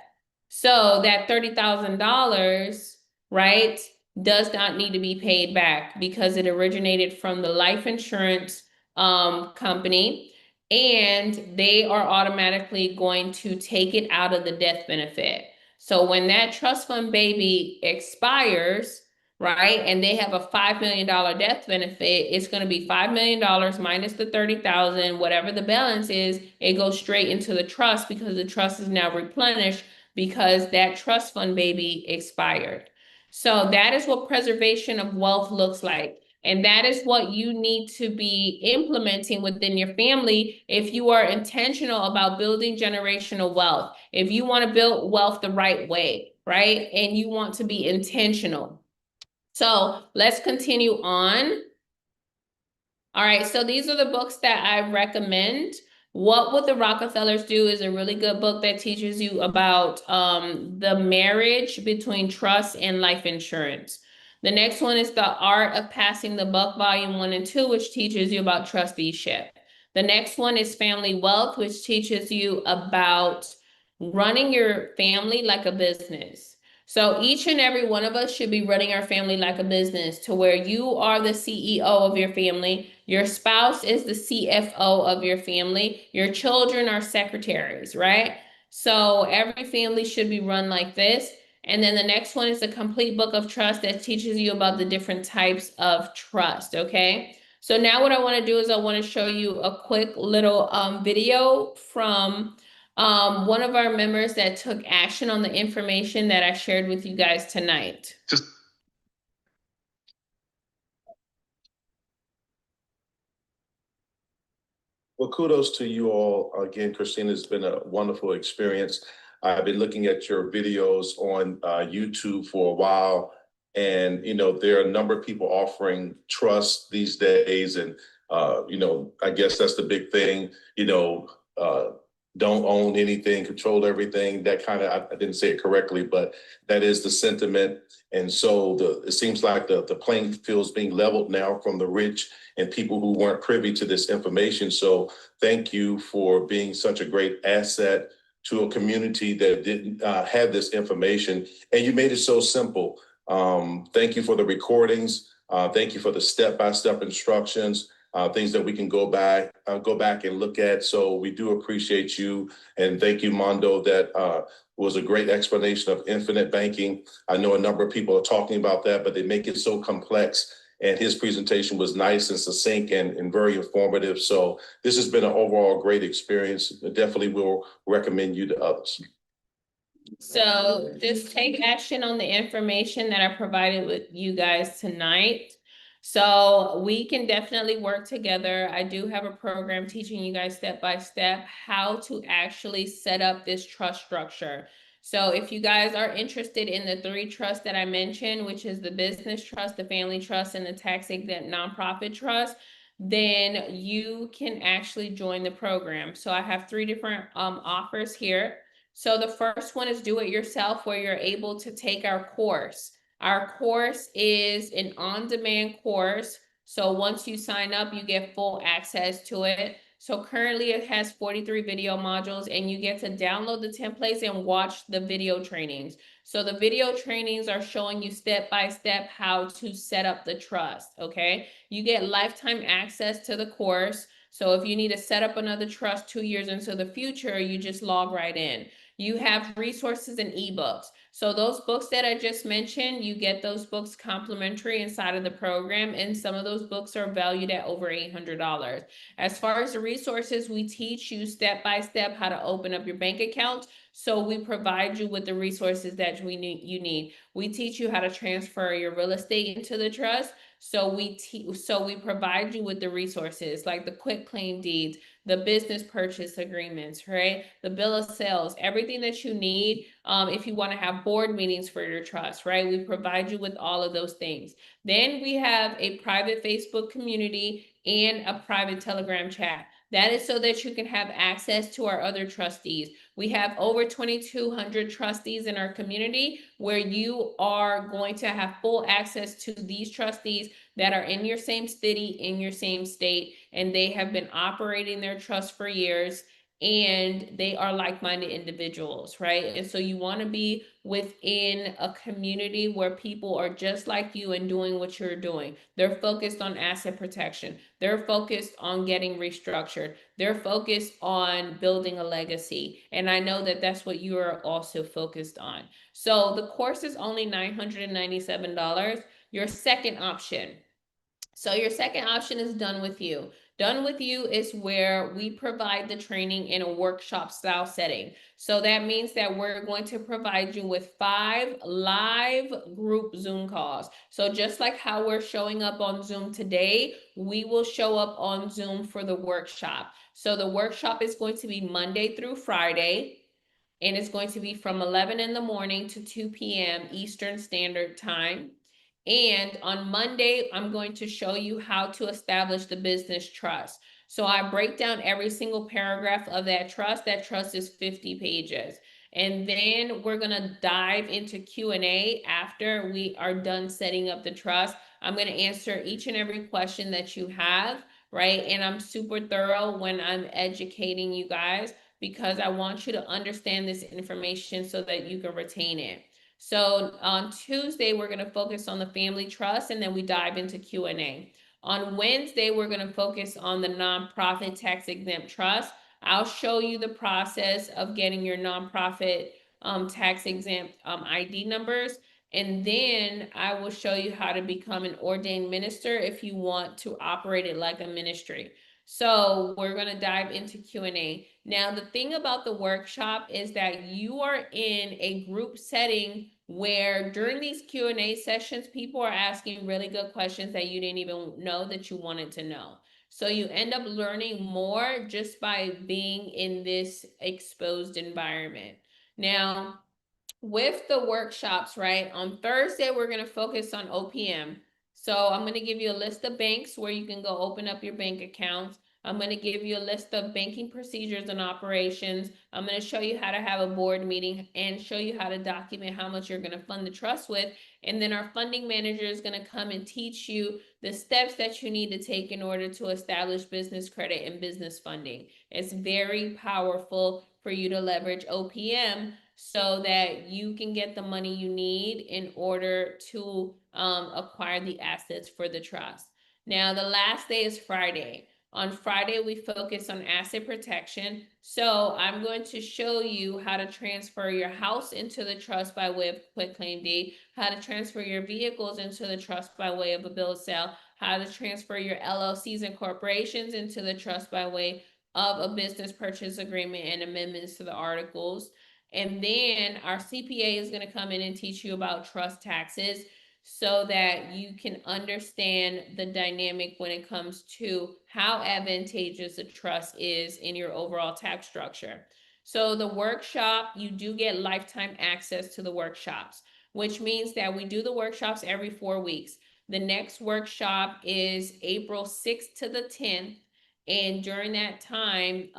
So that $30,000, right, does not need to be paid back because it originated from the life insurance company, and they are automatically going to take it out of the death benefit. So when that trust fund baby expires, right, and they have a $5 million death benefit, it's going to be $5 million minus the 30,000, whatever the balance is, it goes straight into the trust because the trust is now replenished because that trust fund baby expired. So that is what preservation of wealth looks like. And that is what you need to be implementing within your family if you are intentional about building generational wealth. If you want to build wealth the right way, right? And you want to be intentional. So let's continue on. All right, so these are the books that I recommend. What Would the Rockefellers Do is a really good book that teaches you about the marriage between trust and life insurance. The next one is The Art of Passing the Buck, Volume 1 and 2, which teaches you about trusteeship. The next one is Family Wealth, which teaches you about running your family like a business. So each and every one of us should be running our family like a business to where you are the CEO of your family, your spouse is the CFO of your family, your children are secretaries, right? So every family should be run like this. And then the next one is the complete book of trust that teaches you about the different types of trust, okay? So now what I want to do is I want to show you a quick little video from one of our members that took action on the information that I shared with you guys tonight. Just Well, kudos to you all. Again, Christina, it's been a wonderful experience. I've been looking at your videos on YouTube for a while. And, there are a number of people offering trust these days. And, I guess that's the big thing, don't own anything, control everything. That kind of, I didn't say it correctly, but that is the sentiment. And so it seems like the playing field is being leveled now from the rich and people who weren't privy to this information. So thank you for being such a great asset to a community that didn't have this information. And you made it so simple. Thank you for the recordings. Thank you for the step-by-step instructions, things that we can go back and look at. So we do appreciate you. And thank you, Mondo. That was a great explanation of infinite banking. I know a number of people are talking about that, but they make it so complex. And his presentation was nice and succinct and very informative. So this has been an overall great experience. I definitely will recommend you to others. So just take action on the information that I provided with you guys tonight. So we can definitely work together. I do have a program teaching you guys step by step how to actually set up this trust structure. So if you guys are interested in the 3 trusts that I mentioned, which is the business trust, the family trust, and the tax exempt nonprofit trust, then you can actually join the program. So I have 3 different offers here. So the first one is do it yourself, where you're able to take our course. Our course is an on-demand course. So once you sign up, you get full access to it. So currently it has 43 video modules and you get to download the templates and watch the video trainings. So the video trainings are showing you step by step how to set up the trust, okay? You get lifetime access to the course. So if you need to set up another trust 2 years into the future, you just log right in. You have resources and ebooks. So those books that I just mentioned, you get those books complimentary inside of the program, and some of those books are valued at over $800. As far as the resources, we teach you step by step how to open up your bank account. So we provide you with the resources that you need. We teach you how to transfer your real estate into the trust. So we provide you with the resources like the quit claim deeds, the business purchase agreements, right? The bill of sales, everything that you need. If you want to have board meetings for your trust, right? We provide you with all of those things. Then we have a private Facebook community and a private Telegram chat. That is so that you can have access to our other trustees. We have over 2,200 trustees in our community where you are going to have full access to these trustees that are in your same city, in your same state, and they have been operating their trust for years, and they are like-minded individuals, right? And so you want to be within a community where people are just like you and doing what you're doing. They're focused on asset protection. They're focused on getting restructured. They're focused on building a legacy. And I know that that's what you are also focused on. So the course is only $997. Your second option. So your second option is Done With You. Done With You is where we provide the training in a workshop style setting. So that means that we're going to provide you with 5 live group Zoom calls. So just like how we're showing up on Zoom today, we will show up on Zoom for the workshop. So the workshop is going to be Monday through Friday, and it's going to be from 11 in the morning to 2 p.m. Eastern Standard Time. And on Monday, I'm going to show you how to establish the business trust. So I break down every single paragraph of that trust. That trust is 50 pages. And then we're going to dive into Q&A after we are done setting up the trust. I'm going to answer each and every question that you have, right? And I'm super thorough when I'm educating you guys, because I want you to understand this information so that you can retain it. So on Tuesday, we're going to focus on the family trust, and then we dive into Q&A. On Wednesday, we're going to focus on the nonprofit tax exempt trust. I'll show you the process of getting your nonprofit tax exempt ID numbers. And then I will show you how to become an ordained minister if you want to operate it like a ministry. So we're going to dive into Q&A. Now, the thing about the workshop is that you are in a group setting where during these Q&A sessions, people are asking really good questions that you didn't even know that you wanted to know. So you end up learning more just by being in this exposed environment. Now, with the workshops, right, on Thursday, we're going to focus on OPM. So I'm going to give you a list of banks where you can go open up your bank accounts. I'm going to give you a list of banking procedures and operations. I'm going to show you how to have a board meeting and show you how to document how much you're going to fund the trust with. And then our funding manager is going to come and teach you the steps that you need to take in order to establish business credit and business funding. It's very powerful for you to leverage OPM so that you can get the money you need in order to acquire the assets for the trust. Now, the last day is Friday. On Friday, we focus on asset protection. So I'm going to show you how to transfer your house into the trust by way of quitclaim deed, how to transfer your vehicles into the trust by way of a bill of sale, how to transfer your LLCs and corporations into the trust by way of a business purchase agreement and amendments to the articles. And then our CPA is going to come in and teach you about trust taxes so that you can understand the dynamic when it comes to how advantageous a trust is in your overall tax structure. So the workshop, you do get lifetime access to the workshops, which means that we do the workshops every 4 weeks. The next workshop is April 6th to the 10th. And during that time,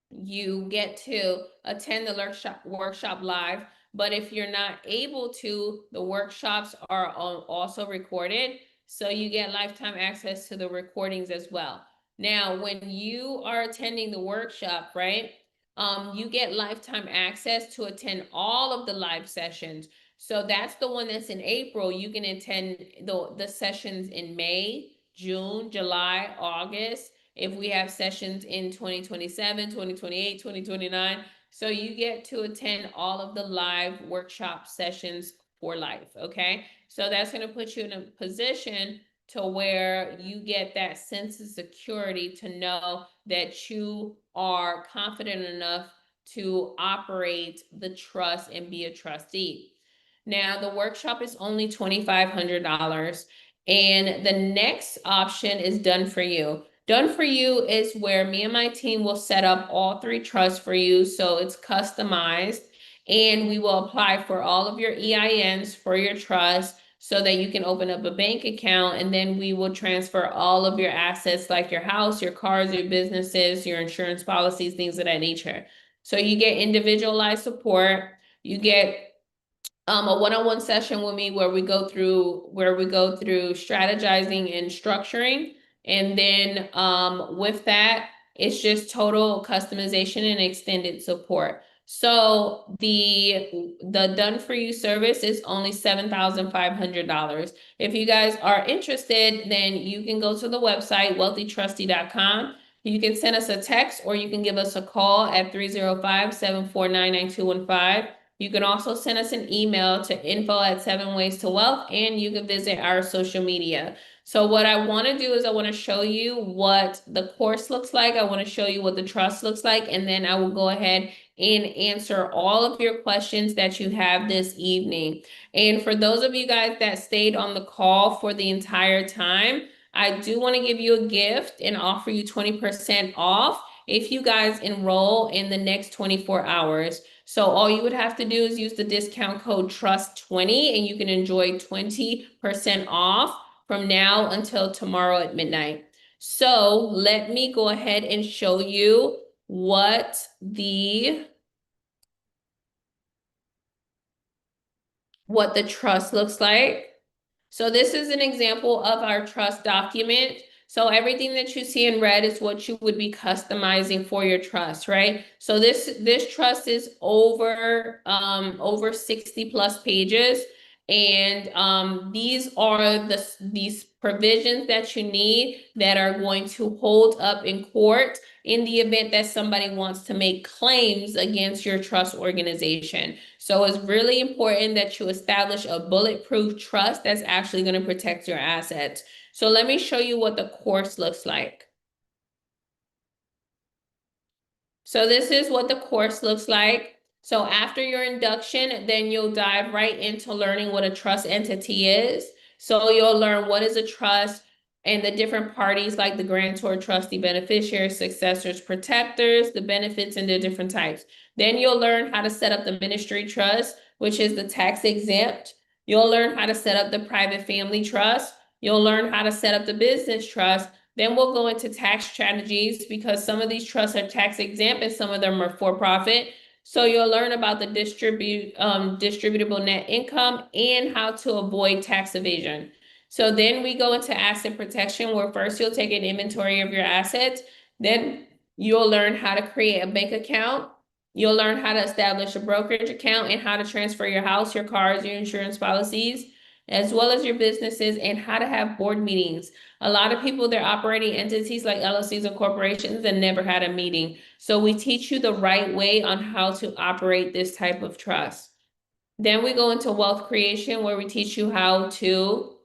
you get to attend the workshop live. But if you're not able to, the workshops are also recorded. So you get lifetime access to the recordings as well. Now, when you are attending the workshop, right, you get lifetime access to attend all of the live sessions. So that's the one that's in April. You can attend the sessions in May, June, July, August, if we have sessions in 2027, 2028, 2029. So you get to attend all of the live workshop sessions for life, okay? So that's going to put you in a position to where you get that sense of security to know that you are confident enough to operate the trust and be a trustee. Now, the workshop is only $2,500, and the next option is Done For You. Done For You is where me and my team will set up all 3 trusts for you, so it's customized, and we will apply for all of your EINs for your trust so that you can open up a bank account, and then we will transfer all of your assets like your house, your cars, your businesses, your insurance policies, things of that nature. So you get individualized support, you get a one-on-one session with me where we go through strategizing and structuring. And then with that, it's just total customization and extended support. So the Done For You service is only $7,500. If you guys are interested, then you can go to the website wealthytrustee.com. You can send us a text or you can give us a call at 305-749-9215. You can also send us an email to info@7waystowealth, and you can visit our social media. So what I want to do is I want to show you what the course looks like. I want to show you what the trust looks like, and then I will go ahead and answer all of your questions that you have this evening. And for those of you guys that stayed on the call for the entire time, I do want to give you a gift and offer you 20% off if you guys enroll in the next 24 hours. So all you would have to do is use the discount code TRUST20 and you can enjoy 20% off from now until tomorrow at midnight. So let me go ahead and show you what the trust looks like. So this is an example of our trust document. So everything that you see in red is what you would be customizing for your trust, right? So this trust is over 60 plus pages. And these are these provisions that you need that are going to hold up in court in the event that somebody wants to make claims against your trust organization. So it's really important that you establish a bulletproof trust that's actually going to protect your assets. So let me show you what the course looks like. So this is what the course looks like. So after your induction, then you'll dive right into learning what a trust entity is. So you'll learn what is a trust and the different parties like the grantor, trustee, beneficiaries, successors, protectors, the benefits and the different types. Then you'll learn how to set up the ministry trust, which is the tax exempt. You'll learn how to set up the private family trust. You'll learn how to set up the business trust. Then we'll go into tax strategies because some of these trusts are tax exempt and some of them are for profit. So you'll learn about the distributable net income and how to avoid tax evasion. So then we go into asset protection, where first you'll take an inventory of your assets. Then you'll learn how to create a bank account. You'll learn how to establish a brokerage account and how to transfer your house, your cars, your insurance policies, as well as your businesses, and how to have board meetings. A lot of people, they're operating entities like LLCs or corporations and never had a meeting. So we teach you the right way on how to operate this type of trust. Then we go into wealth creation, where we teach you how to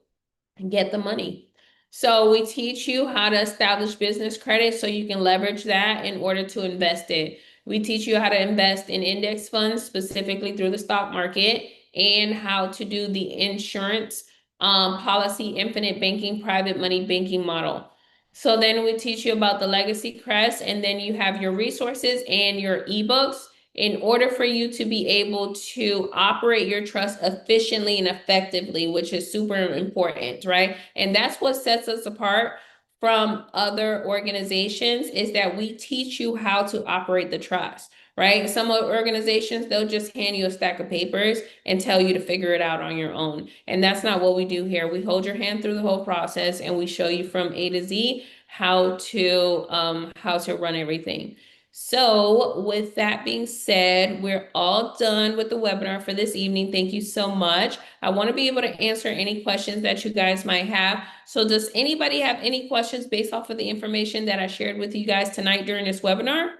get the money. So we teach you how to establish business credit so you can leverage that in order to invest it. We teach you how to invest in index funds, specifically through the stock market, and how to do the insurance policy, infinite banking, private money banking model. So then we teach you about the legacy crest, and then you have your resources and your ebooks in order for you to be able to operate your trust efficiently and effectively, which is super important, right? And that's what sets us apart from other organizations, is that we teach you how to operate the trust, right? Some organizations, they'll just hand you a stack of papers and tell you to figure it out on your own. And that's not what we do here. We hold your hand through the whole process and we show you from A to Z how to run everything. So with that being said, we're all done with the webinar for this evening. Thank you so much. I want to be able to answer any questions that you guys might have. So does anybody have any questions based off of the information that I shared with you guys tonight during this webinar?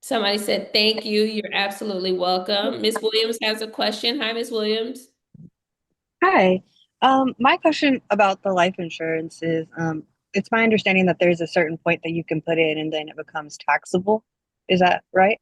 Somebody said, thank you. You're absolutely welcome. Ms. Williams has a question. Hi, Ms. Williams. Hi. My question about the life insurance is, it's my understanding that there's a certain point that you can put in and then it becomes taxable. Is that right?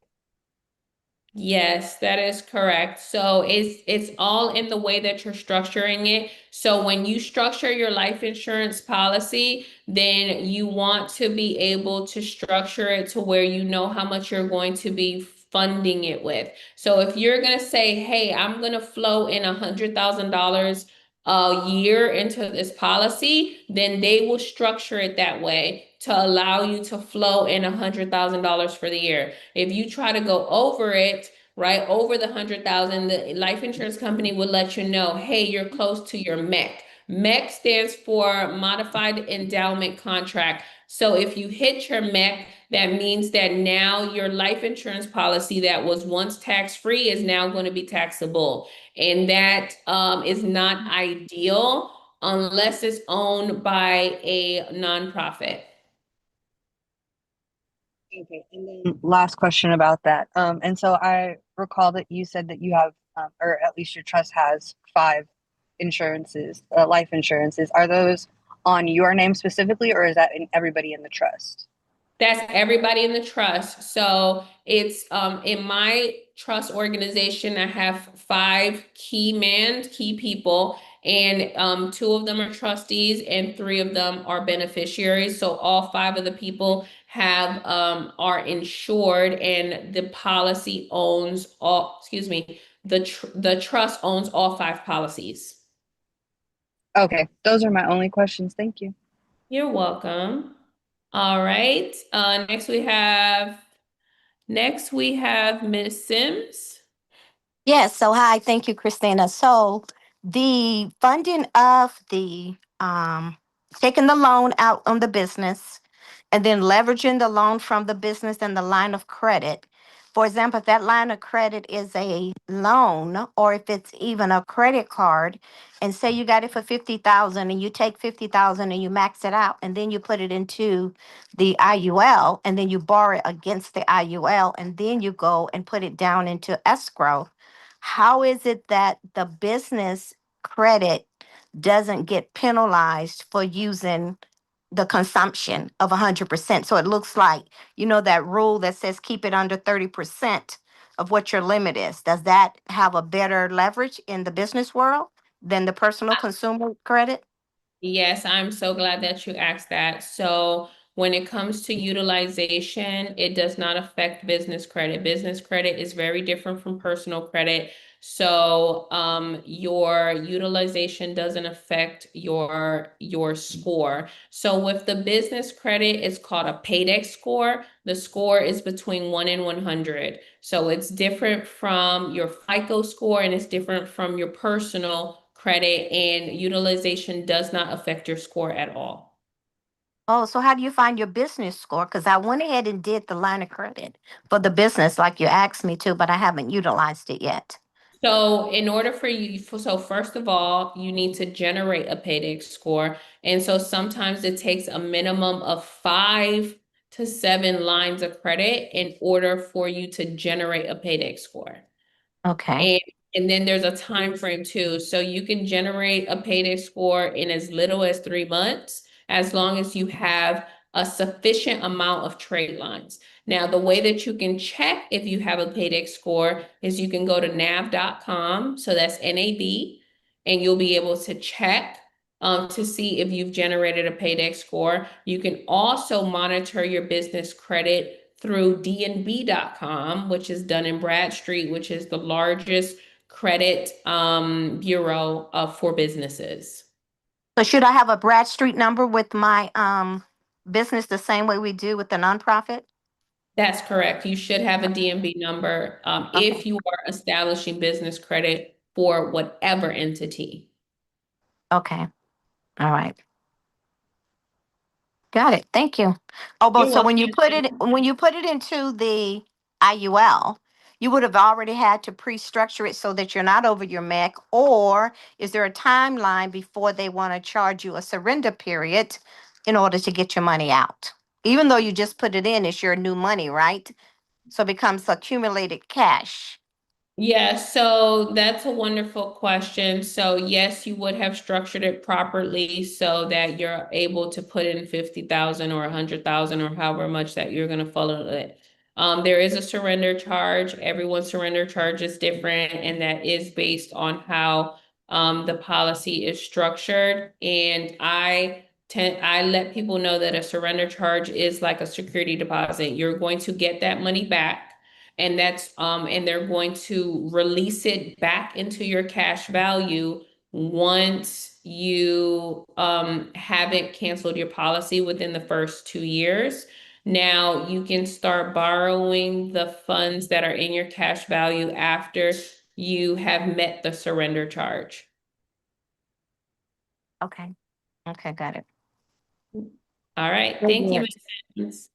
Yes, that is correct. So it's all in the way that you're structuring it. So when you structure your life insurance policy, then you want to be able to structure it to where you know how much you're going to be funding it with. So if you're gonna say, hey, I'm gonna flow in $100,000 a year into this policy, then they will structure it that way to allow you to flow in $100,000 for the year. If you try to go over it, right, over the 100,000, the life insurance company will let you know, hey, you're close to your MEC. MEC stands for Modified Endowment Contract. So if you hit your MEC, that means that now your life insurance policy that was once tax-free is now going to be taxable. And that is not ideal unless it's owned by a nonprofit. Okay. And then last question about that. And so I recall that you said that you have, or at least your trust has 5 insurances, life insurances. Are those on your name specifically, or is that in everybody in the trust? That's everybody in the trust. So it's in my trust organization, I have 5 key people, and 2 of them are trustees and 3 of them are beneficiaries. So all 5 of the people have are insured, and the policy owns all, excuse me, the trust owns all 5 policies. Okay, those are my only questions. Thank you. You're welcome. All right. Next we have Miss Sims. Yes, so hi, thank you, Christina. So the funding of the taking the loan out on the business and then leveraging the loan from the business and the line of credit. For example, if that line of credit is a loan or if it's even a credit card, and say you got it for 50,000 and you take 50,000 and you max it out and then you put it into the IUL and then you borrow it against the IUL and then you go and put it down into escrow. How is it that the business credit doesn't get penalized for using the consumption of 100%? So it looks like, that rule that says keep it under 30% of what your limit is. Does that have a better leverage in the business world than the personal consumer credit? Yes, I'm so glad that you asked that. So when it comes to utilization, it does not affect business credit. Business credit is very different from personal credit. So your utilization doesn't affect your score. So with the business credit, it's called a paydex score. The score is between 1 and 100. So it's different from your FICO score and it's different from your personal credit, and utilization does not affect your score at all. Oh, so how do you find your business score? Because I went ahead and did the line of credit for the business like you asked me to, but I haven't utilized it yet. So in order for you, so first of all, you need to generate a paydex score. And so sometimes it takes a minimum of 5 to 7 lines of credit in order for you to generate a paydex score. Okay. And then there's a time frame too. So you can generate a payday score in as little as 3 months, as long as you have a sufficient amount of trade lines. Now, the way that you can check if you have a payday score is you can go to nav.com. So that's NAB, and you'll be able to check to see if you've generated a payday score. You can also monitor your business credit through dnb.com, which is Dun & Bradstreet, which is the largest credit bureau for businesses. So should I have a Bradstreet number with my business the same way we do with the nonprofit? That's correct. You should have a DNB number if Okay. you are establishing business credit for whatever entity. Okay. All right. Got it. Thank you. Oh, but You're so welcome. when you put it into the IUL, you would have already had to pre-structure it so that you're not over your MAC, or is there a timeline before they want to charge you a surrender period in order to get your money out? Even though you just put it in, it's your new money, right? So it becomes accumulated cash. Yeah, so that's a wonderful question. So yes, you would have structured it properly so that you're able to put in 50,000 or 100,000 or however much that you're going to follow it. There is a surrender charge. Everyone's surrender charge is different, and that is based on how the policy is structured. And I let people know that a surrender charge is like a security deposit. You're going to get that money back, and they're going to release it back into your cash value once you haven't canceled your policy within the first 2 years. Now you can start borrowing the funds that are in your cash value after you have met the surrender charge. Okay. Okay, got it. All right, Very thank you, good. Ms. Simmons.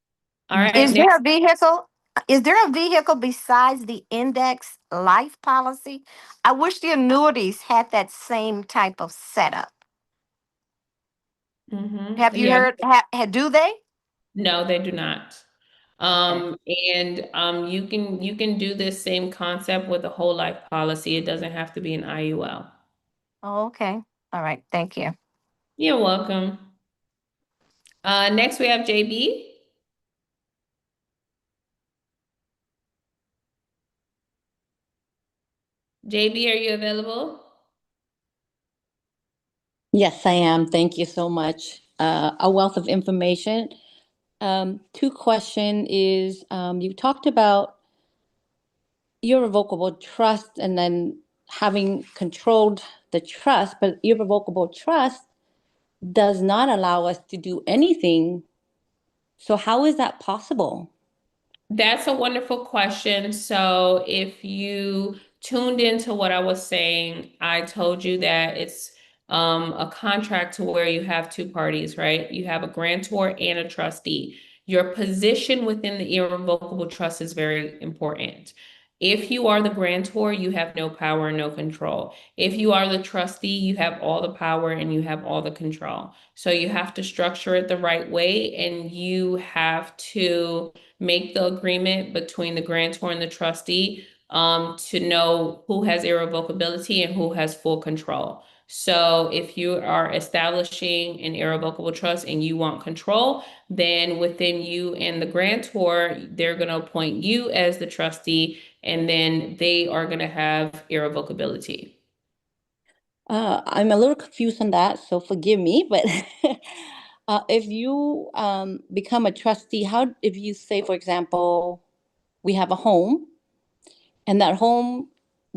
All right, Is there next. a vehicle? Is there a vehicle besides the index life policy? I wish the annuities had that same type of setup. Have you Yeah, heard? Do they? no, they do not. Okay. And you can do this same concept with a whole life policy. It doesn't have to be an IUL. Oh, okay. All right. Thank you. You're welcome. Next we have JB. JB, are you available? Yes, I am. Thank you so much. A wealth of information. Two question is, you talked about irrevocable trust and then having controlled the trust, but irrevocable trust does not allow us to do anything. So how is that possible? That's a wonderful question. So tuned into what I was saying, I told you that it's a contract to where you have two parties, right? You have a grantor and a trustee. Your position within the irrevocable trust is very important. If you are the grantor, you have no power and no control. If you are the trustee, you have all the power and you have all the control. So you have to structure it the right way, and you have to make the agreement between the grantor and the trustee to know who has irrevocability and who has full control. So if you are establishing an irrevocable trust and you want control, then within you and the grantor, they're going to appoint you as the trustee, and then they are going to have irrevocability. I'm a little confused on that, so forgive me, but if you become a trustee, how, if you say, for example, we have a home and that home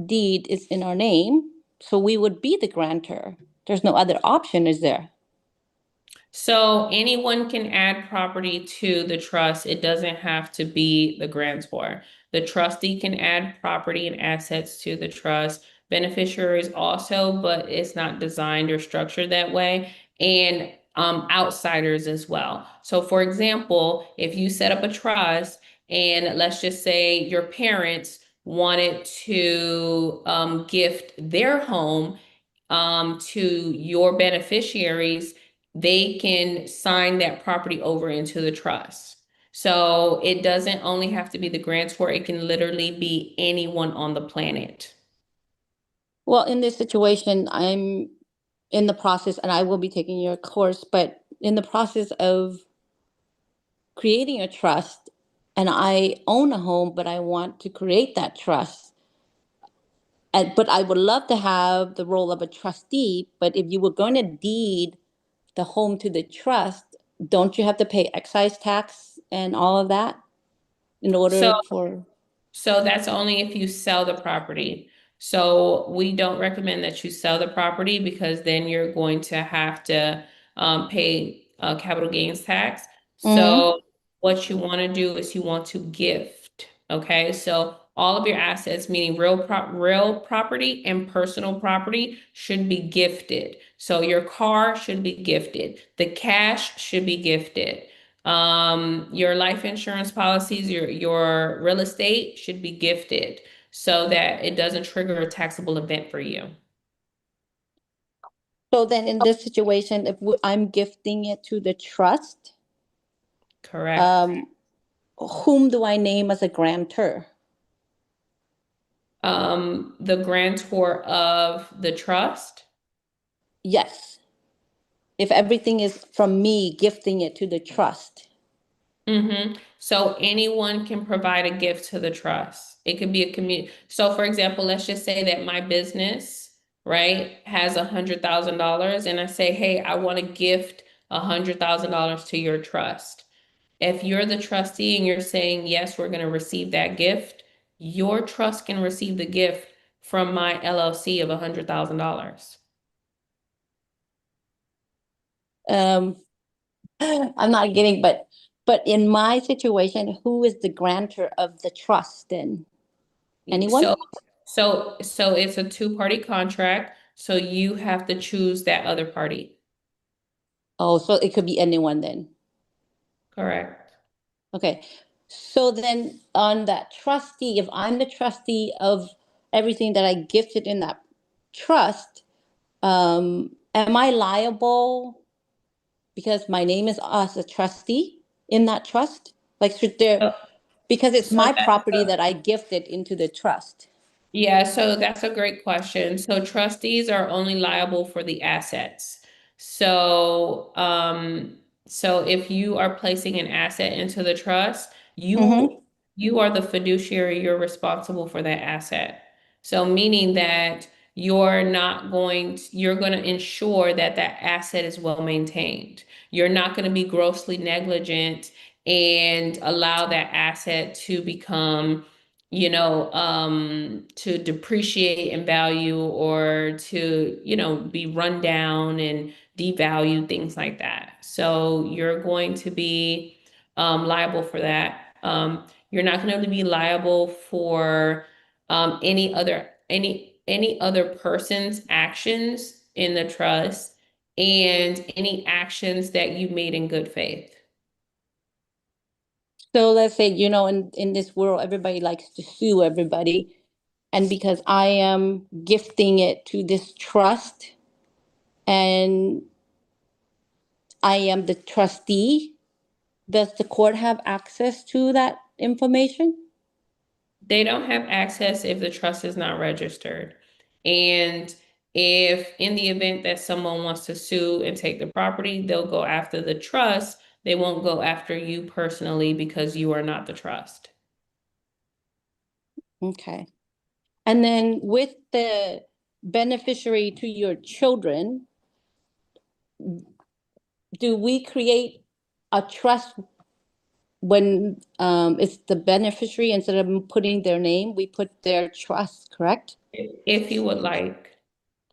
deed is in our name, so we would be the grantor. There's no other option, is there? So anyone can add property to the trust. It doesn't have to be the grantor. The trustee can add property and assets to the trust. Beneficiaries also, but it's not designed or structured that way. And outsiders as well. So for example, if you set up a trust and let's just say your parents wanted to gift their home to your beneficiaries, they can sign that property over into the trust. So it doesn't only have to be the grantor, it can literally be anyone on the planet. Well, in this situation, I'm in the process, and I will be taking your course, but in the process of creating a trust, and I own a home, but I want to create that trust. But I would love to have the role of a trustee. But if you were going to deed the home to the trust, don't you have to pay excise tax and all of that in So order for? So that's only if you sell the property. So we don't recommend that you sell the property because then you're going to have to pay capital gains tax. Mm-hmm. So what you want to do is you want to gift. Okay, so all of your assets, meaning real property and personal property, should be gifted. So your car should be gifted. The cash should be gifted. Your life insurance policies, your real estate should be gifted so that it doesn't trigger a taxable event for you. So then in this situation, if I'm gifting it to the trust, Correct. um, whom do I name as a grantor? The grantor of the trust. Yes. If everything is from me gifting it to the trust. So anyone can provide a gift to the trust. It could be a community. So for example, let's just say that my business, right, has $100,000 and I say, hey, I want to gift $100,000 to your trust. If you're the trustee and you're saying, yes, we're going to receive that gift, your trust can receive the gift from my LLC of $100,000. Um, I'm not getting, but in my situation, who is the grantor of the trust then? Anyone? So, so it's a two-party contract. So you have to choose that other party. Oh, so it could be anyone then. Correct. Okay. So then on that trustee, if I'm the trustee of everything that I gifted in that trust, am I liable because my name is as a trustee in that trust? Like, should there, So, because it's so my that's property that I gifted into the trust. Yeah, so that's a great question. So trustees are only liable for the assets. So, so if you are placing an asset into the trust, Mm-hmm. you are the fiduciary, you're responsible for that asset. So meaning that you're going to ensure that that asset is well maintained. You're not going to be grossly negligent and allow that asset to become to depreciate in value or to, be run down and devalue, things like that. So you're going to be liable for that. You're not going to be liable for any other person's actions in the trust and any actions that you made in good faith. So let's say, in this world, everybody likes to sue everybody. And because I am gifting it to this trust and I am the trustee, does the court have access to that information? They don't have access if the trust is not registered. And if in the event that someone wants to sue and take the property, they'll go after the trust. They won't go after you personally because you are not the trust. Okay. And then with the beneficiary to your children, do we create a trust when it's the beneficiary, instead of putting their name, we put their trust, correct? If you would like.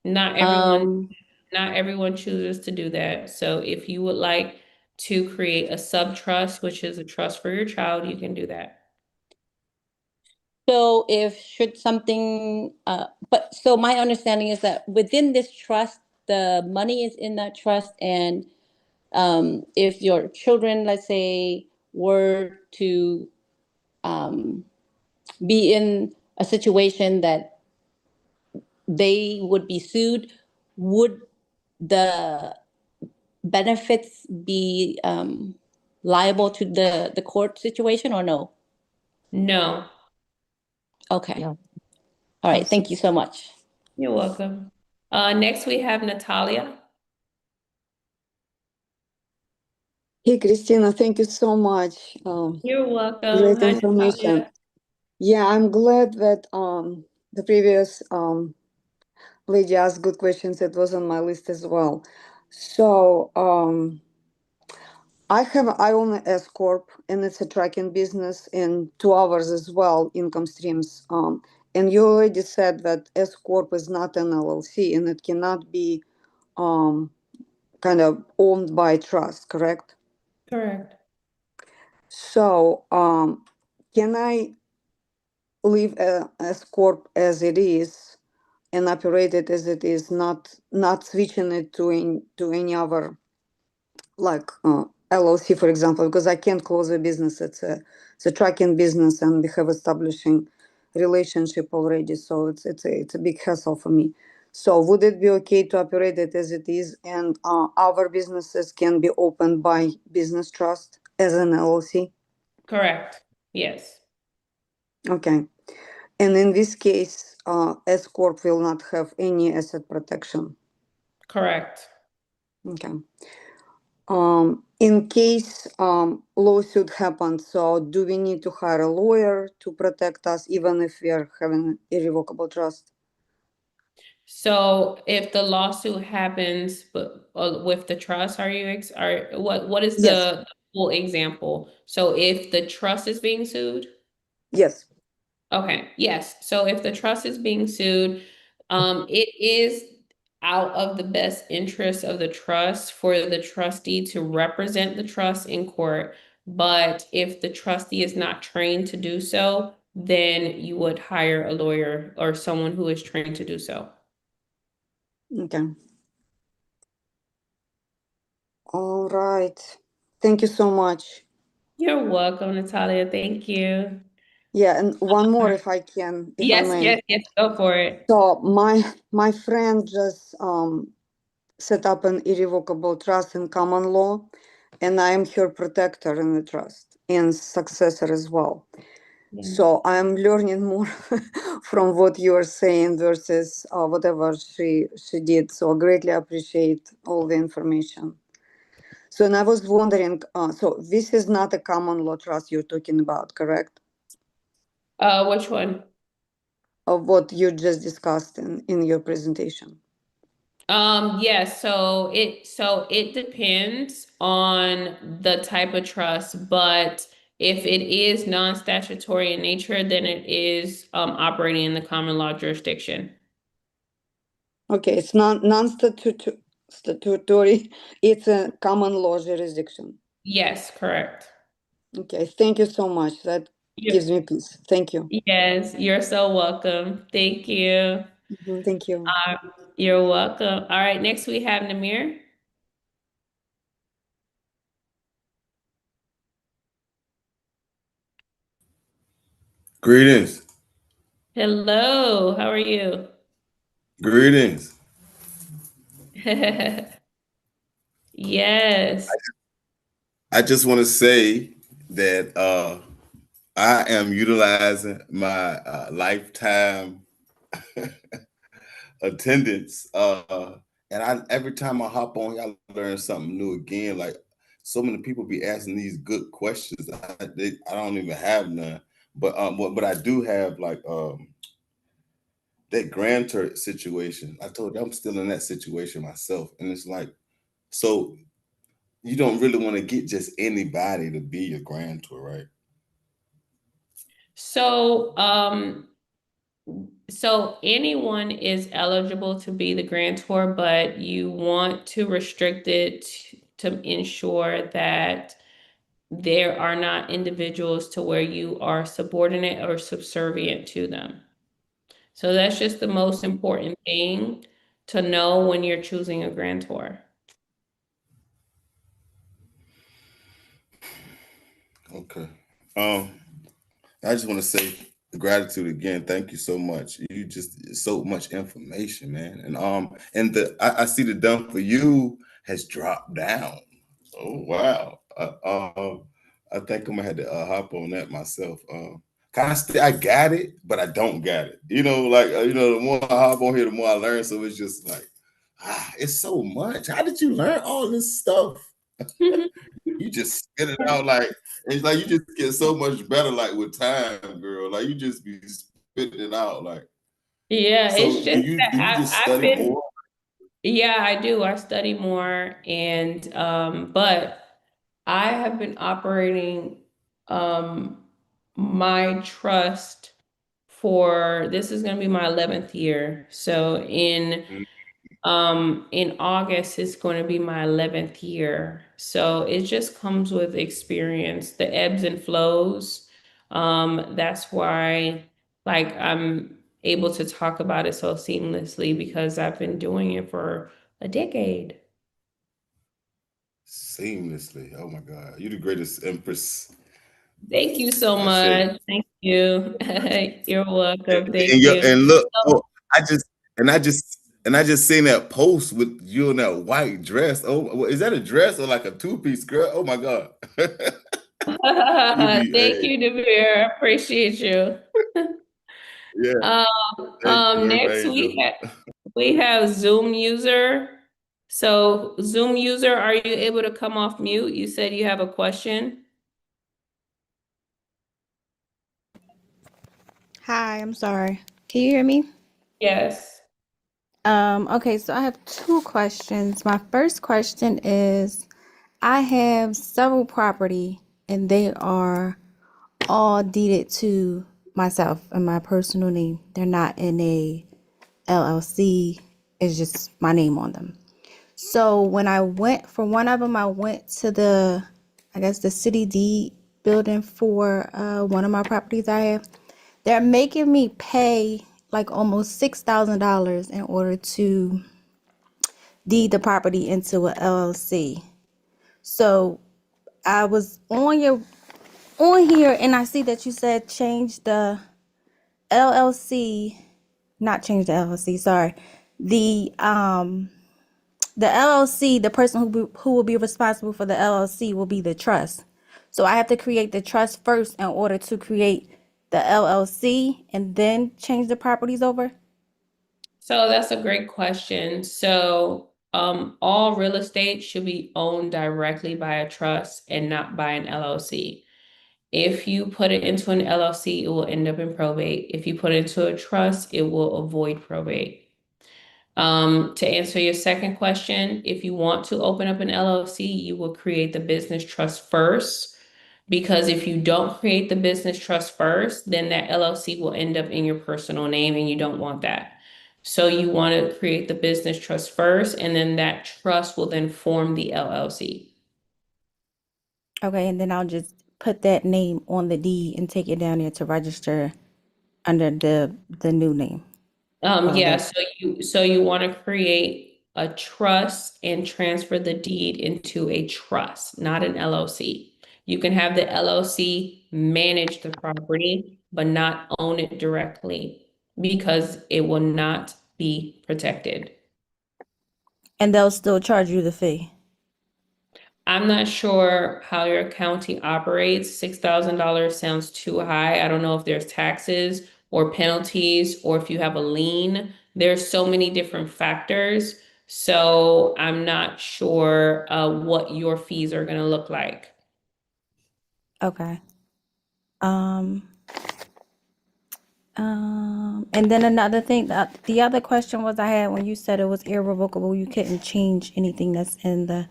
Not everyone chooses to do that. So if you would like to create a sub-trust, which is a trust for your child, you can do that. So if should something, so my understanding is that within this trust, the money is in that trust, and if your children, let's say, were to be in a situation that they would be sued, would the benefits be liable to the court situation, or no? No. Okay. Yeah. All right. Thank you so much. You're welcome. Next we have Natalia. Hey, Christina, thank you so much. You're welcome. Great Hi, information. Natalia. Yeah, I'm glad that the previous lady asked good questions. It was on my list as well. So I own an S corp, and it's a tracking business, and 2 hours as well income streams. And you already said that S corp is not an LLC, and it cannot be kind of owned by trust, correct? Correct. So can I leave a S corp as it is and operate it as it is, not switching it to any other, like LLC, for example, because I can't close a business. It's a tracking business, and we have establishing relationship already. So it's a big hassle for me. So would it be okay to operate it as it is, and our businesses can be opened by business trust as an LLC? Correct. Yes. Okay. And in this case, S corp will not have any asset protection. Correct. Okay. In case lawsuit happens, so do we need to hire a lawyer to protect us, even if we are having irrevocable trust? So if the lawsuit happens with the trust, what is Yes. the full example? So if the trust is being sued? Yes. Okay, yes. So if the trust is being sued, it is out of the best interest of the trust for the trustee to represent the trust in court. But if the trustee is not trained to do so, then you would hire a lawyer or someone who is trained to do so. Okay. All right. Thank you so much. You're welcome, Natalia. Thank you. Yeah, and one more if I can, if I Yes, may. yes, go for it. So my friend just set up an irrevocable trust in common law, and I am her protector in the trust and successor as well. So I'm learning more from what you are saying versus whatever she did. So I greatly appreciate all the information. So, and I was wondering, so this is not a common law trust you're talking about, correct? Which one? Of what you just discussed in your presentation. Yes, so it depends on the type of trust, but if it is non-statutory in nature, then it is operating in the common law jurisdiction. Okay, it's non-statutory, it's a common law jurisdiction. Yes, correct. Okay, thank you so much. That gives me peace. Thank you. Yes, you're so welcome. Thank you. Thank you. You're welcome. All right, next we have Namir. Greetings. Hello, how are you? Greetings. Yes. I just want to say that I am utilizing my lifetime attendance. And every time I hop on here, I learn something new again. Like so many people be asking these good questions. I don't even have none. But I do have like that grantor situation. I told you I'm still in that situation myself. And it's like, so you don't really want to get just anybody to be your grantor, right? So anyone is eligible to be the grantor, but you want to restrict it to ensure that there are not individuals to where you are subordinate or subservient to them. So that's just the most important thing to know when you're choosing a grantor. Okay. I just want to say gratitude again. Thank you so much. You just so much information, man. And I see the done for you has dropped down. Oh wow. I think I'm gonna have to hop on that myself. I got it, but I don't got it. The more I hop on here, the more I learn. So it's just like, it's so much. How did you learn all this stuff? You just spit it out like it's like you just get so much better like with time, girl. Like you just be spitting it out like. Yeah, it's So do just you that do you just I've study been, more? yeah, I do. I study more and but I have been operating um my trust for this is going to be my 11th year. So in August it's going to be my 11th year. So it just comes with experience, the ebbs and flows. That's why like I'm able to talk about it so seamlessly because I've been doing it for a decade. Seamlessly. Oh my God. You're the greatest empress. Thank you so Ashe. much. Thank you. You're And, welcome. Thank and, you. and look, oh, I just seen that post with you in that white dress. Oh, is that a dress or like a two-piece skirt? Oh my God. You be Thank hey, you, Devere. I appreciate you. yeah, thank you, my Next angel. we have Zoom user. So Zoom user, are you able to come off mute? You said you have a question. Hi, I'm sorry. Can you hear me? Yes. Okay, so I have two questions. My first question is I have several property and they are all deeded to myself in my personal name. They're not in a LLC. It's just my name on them. So when I went for one of them, I went to I guess the city deed building for one of my properties I have. They're making me pay like almost $6,000 in order to deed the property into a LLC. So I was on here and I see that you said change the LLC, not change the LLC, sorry. The LLC, the person who will be responsible for the LLC will be the trust. So I have to create the trust first in order to create the LLC and then change the properties over. So that's a great question. So all real estate should be owned directly by a trust and not by an LLC. If you put it into an LLC, it will end up in probate. If you put it into a trust, it will avoid probate. To answer your second question, if you want to open up an LLC, you will create the business trust first. Because if you don't create the business trust first, then that LLC will end up in your personal name and you don't want that. So you want to create the business trust first, and then that trust will then form the LLC. Okay, and then I'll just put that name on the deed and take it down there to register under the new name. Yeah, so you want to create a trust and transfer the deed into a trust, not an LLC. You can have the LLC manage the property, but not own it directly because it will not be protected. And they'll still charge you the fee. I'm not sure how your county operates. $6,000 sounds too high. I don't know if there's taxes or penalties or if you have a lien. There's so many different factors. So I'm not sure what your fees are going to look like. Okay. And then another thing, the other question was I had when you said it was irrevocable, you couldn't change anything that's in the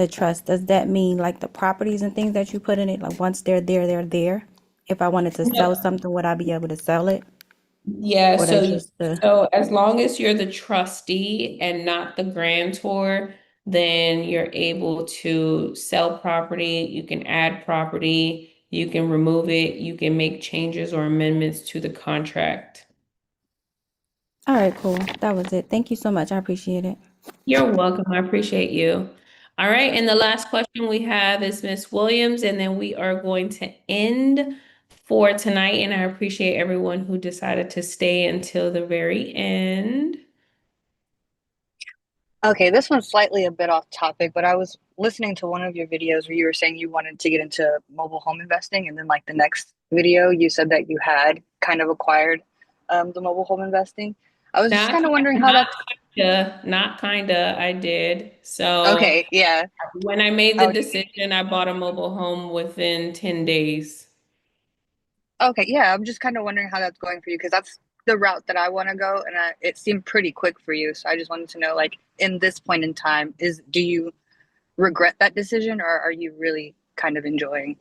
trust. Does that mean like the properties and things that you put in it, like once they're there, they're there? If I wanted to sell something, would I be able to sell it? Yeah, Or that's just the, so as long as you're the trustee and not the grantor, then you're able to sell property, you can add property, you can remove it, you can make changes or amendments to the contract. all right, cool. That was it. Thank you so much. I appreciate it. You're welcome. I appreciate you. All right, and the last question we have is Miss Williams, and then we are going to end for tonight. And I appreciate everyone who decided to stay until the very end. Okay, this one's slightly a bit off topic, but I was listening to one of your videos where you were saying you wanted to get into mobile home investing, and then like the next video, you said that you had kind of acquired the mobile home investing. I was just Not kind of wondering how not that's kinda, not kinda, I did. So okay. Yeah. when I made the Okay. decision, I bought a mobile home within 10 days. Okay. Yeah. I'm just kind of wondering how that's going for you because that's the route that I want to go, and it seemed pretty quick for you. So I just wanted to know, like, in this point in time, do you regret that decision, or are you really kind of enjoying?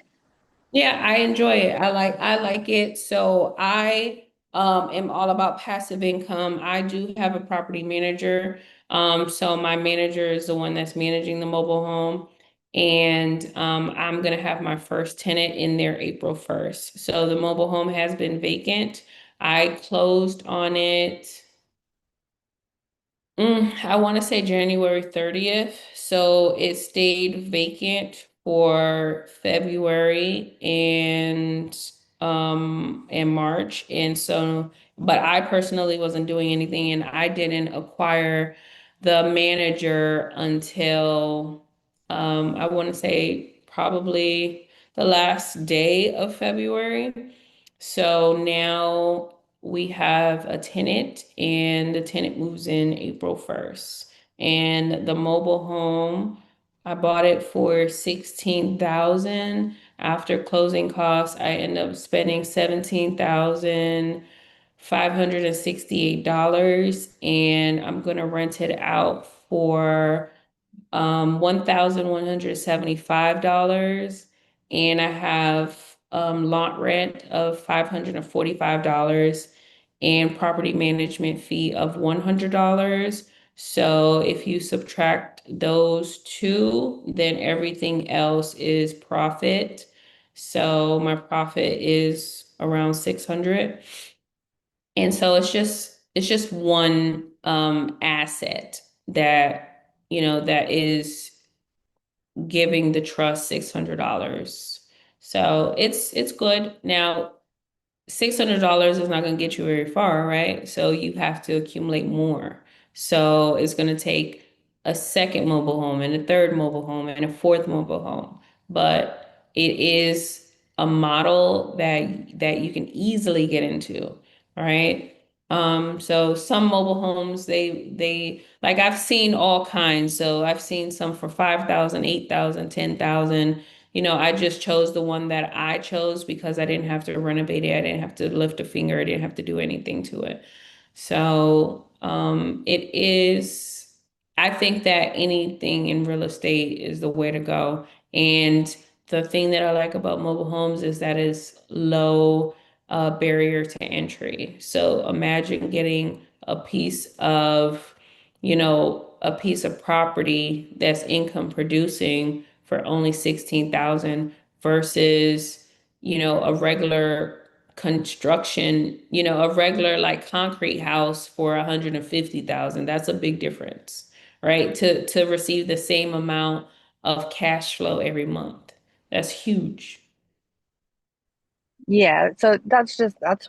Yeah, I enjoy it. I like it. So I am all about passive income. I do have a property manager. So my manager is the one that's managing the mobile home. And I'm gonna have my first tenant in there April 1st. So the mobile home has been vacant. I closed on it. I want to say January 30th. So it stayed vacant for February and March. And so, but I personally wasn't doing anything and I didn't acquire the manager until I want to say probably the last day of February. So now we have a tenant and the tenant moves in April 1st. And the mobile home, I bought it for 16,000. After closing costs, I end up spending $17,568 and I'm gonna rent it out for $1,175, and I have lot rent of $545 and property management fee of $100. So if you subtract those two, then everything else is profit. So my profit is around 600. And so it's just one asset that that is giving the trust $600. So it's good. Now, $600 is not going to get you very far, right? So you have to accumulate more. So it's going to take a second mobile home and a third mobile home and a fourth mobile home. But it is a model that you can easily get into, all right? So some mobile homes, they like I've seen all kinds. So I've seen some for 5,000, 8,000, 10,000. I just chose the one that I chose because I didn't have to renovate it. I didn't have to lift a finger. I didn't have to do anything to it. So it is, I think that anything in real estate is the way to go. And the thing that I like about mobile homes is that it's low barrier to entry. So imagine getting a piece of property that's income producing for only 16,000 versus, a regular construction, a regular like concrete house for 150,000. That's a big difference, right? To receive the same amount of cash flow every month. That's huge. Yeah, so that's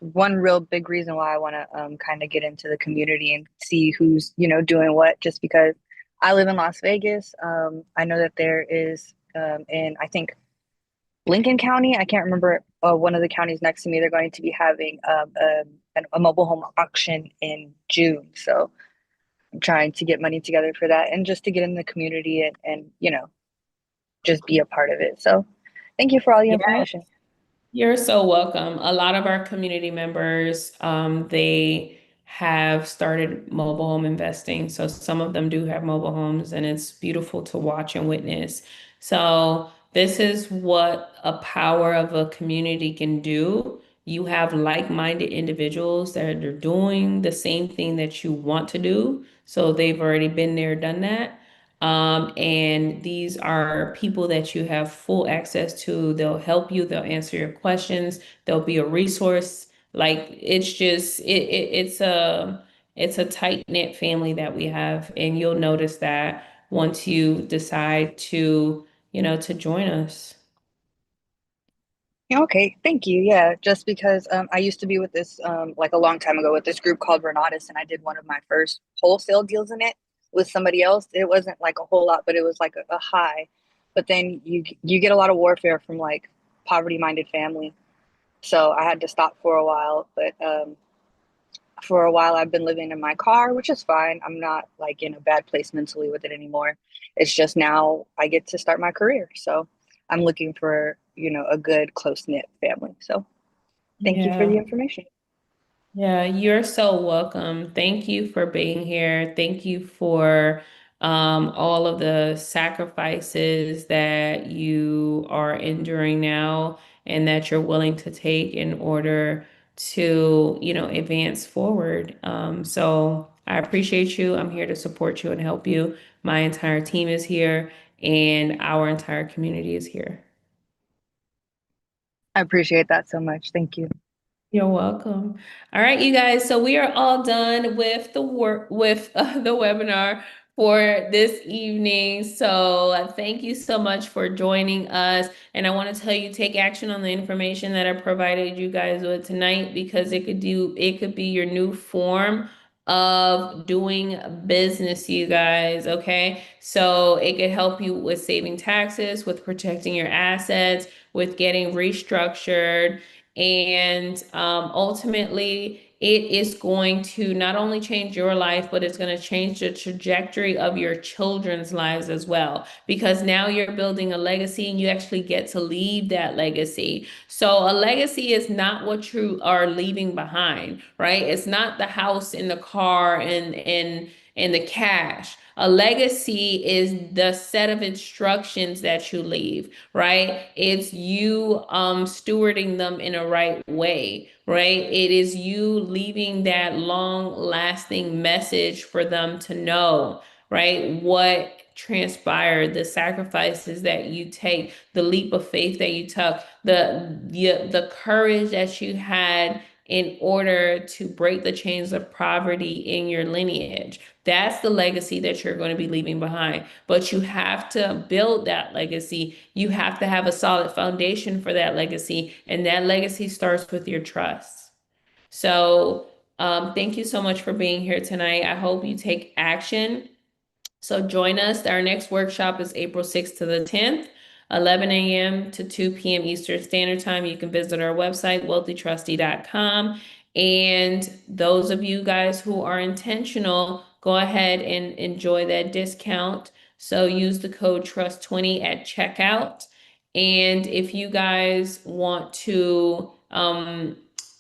one real big reason why I want to kind of get into the community and see who's, doing what, just because I live in Las Vegas. I know that there is in I think Lincoln County, I can't remember one of the counties next to me, they're going to be having a mobile home auction in June. So I'm trying to get money together for that and just to get in the community and just be a part of it. So thank you for all the Yeah. information. You're so welcome. A lot of our community members, they have started mobile home investing. So some of them do have mobile homes, and it's beautiful to watch and witness. So this is what a power of a community can do. You have like-minded individuals that are doing the same thing that you want to do. So they've already been there, done that. And these are people that you have full access to. They'll help you, they'll answer your questions, they'll be a resource. Like it's just it's a tight-knit family that we have, and you'll notice that once you decide to join us. Okay, thank you. Yeah, just because I used to be with this like a long time ago with this group called Renatus, and I did one of my first wholesale deals in it with somebody else. It wasn't like a whole lot, but it was like a high. But then you get a lot of warfare from like poverty-minded family. So I had to stop for a while, but for a while I've been living in my car, which is fine. I'm not like in a bad place mentally with it anymore. It's just now I get to start my career. So I'm looking for, a good close knit family. So thank you for the Yeah. information. Yeah, you're so welcome. Thank you for being here. Thank you for all of the sacrifices that you are enduring now and that you're willing to take in order to, advance forward. So I appreciate you. I'm here to support you and help you. My entire team is here and our entire community is here. I appreciate that so much. Thank you. You're welcome. All right, you guys. So we are all done with the work with the webinar for this evening. So thank you so much for joining us. And I want to tell you, take action on the information that I provided you guys with tonight because it could be your new form of doing business, you guys. Okay. So it could help you with saving taxes, with protecting your assets, with getting restructured. And ultimately, it is going to not only change your life, but it's going to change the trajectory of your children's lives as well. Because now you're building a legacy and you actually get to leave that legacy. So, a legacy is not what you are leaving behind, right? It's not the house and the car and the cash. A legacy is the set of instructions that you leave, right? It's you stewarding them in a right way, right? It is you leaving that long lasting message for them to know, right? What transpired, the sacrifices that you take, the leap of faith that you took, the courage that you had in order to break the chains of poverty in your lineage. That's the legacy that you're going to be leaving behind. But you have to build that legacy. You have to have a solid foundation for that legacy. And that legacy starts with your trust. So, thank you so much for being here tonight. I hope you take action. So join us. Our next workshop is April 6th to the 10th, 11 a.m. to 2 p.m. Eastern Standard Time. You can visit our website, wealthytrustee.com. And those of you guys who are intentional, go ahead and enjoy that discount. So use the code TRUST20 at checkout. And if you guys want to,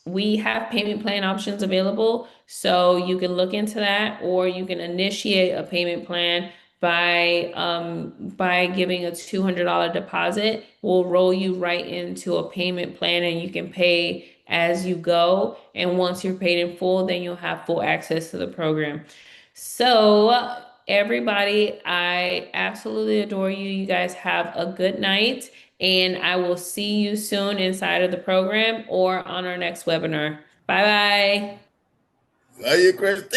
we have payment plan options available. So you can look into that, or you can initiate a payment plan by giving a $200 deposit. We'll roll you right into a payment plan and you can pay as you go. And once you're paid in full, then you'll have full access to the program. So everybody, I absolutely adore you. You guys have a good night, and I will see you soon inside of the program or on our next webinar. Bye bye. Are you Christine?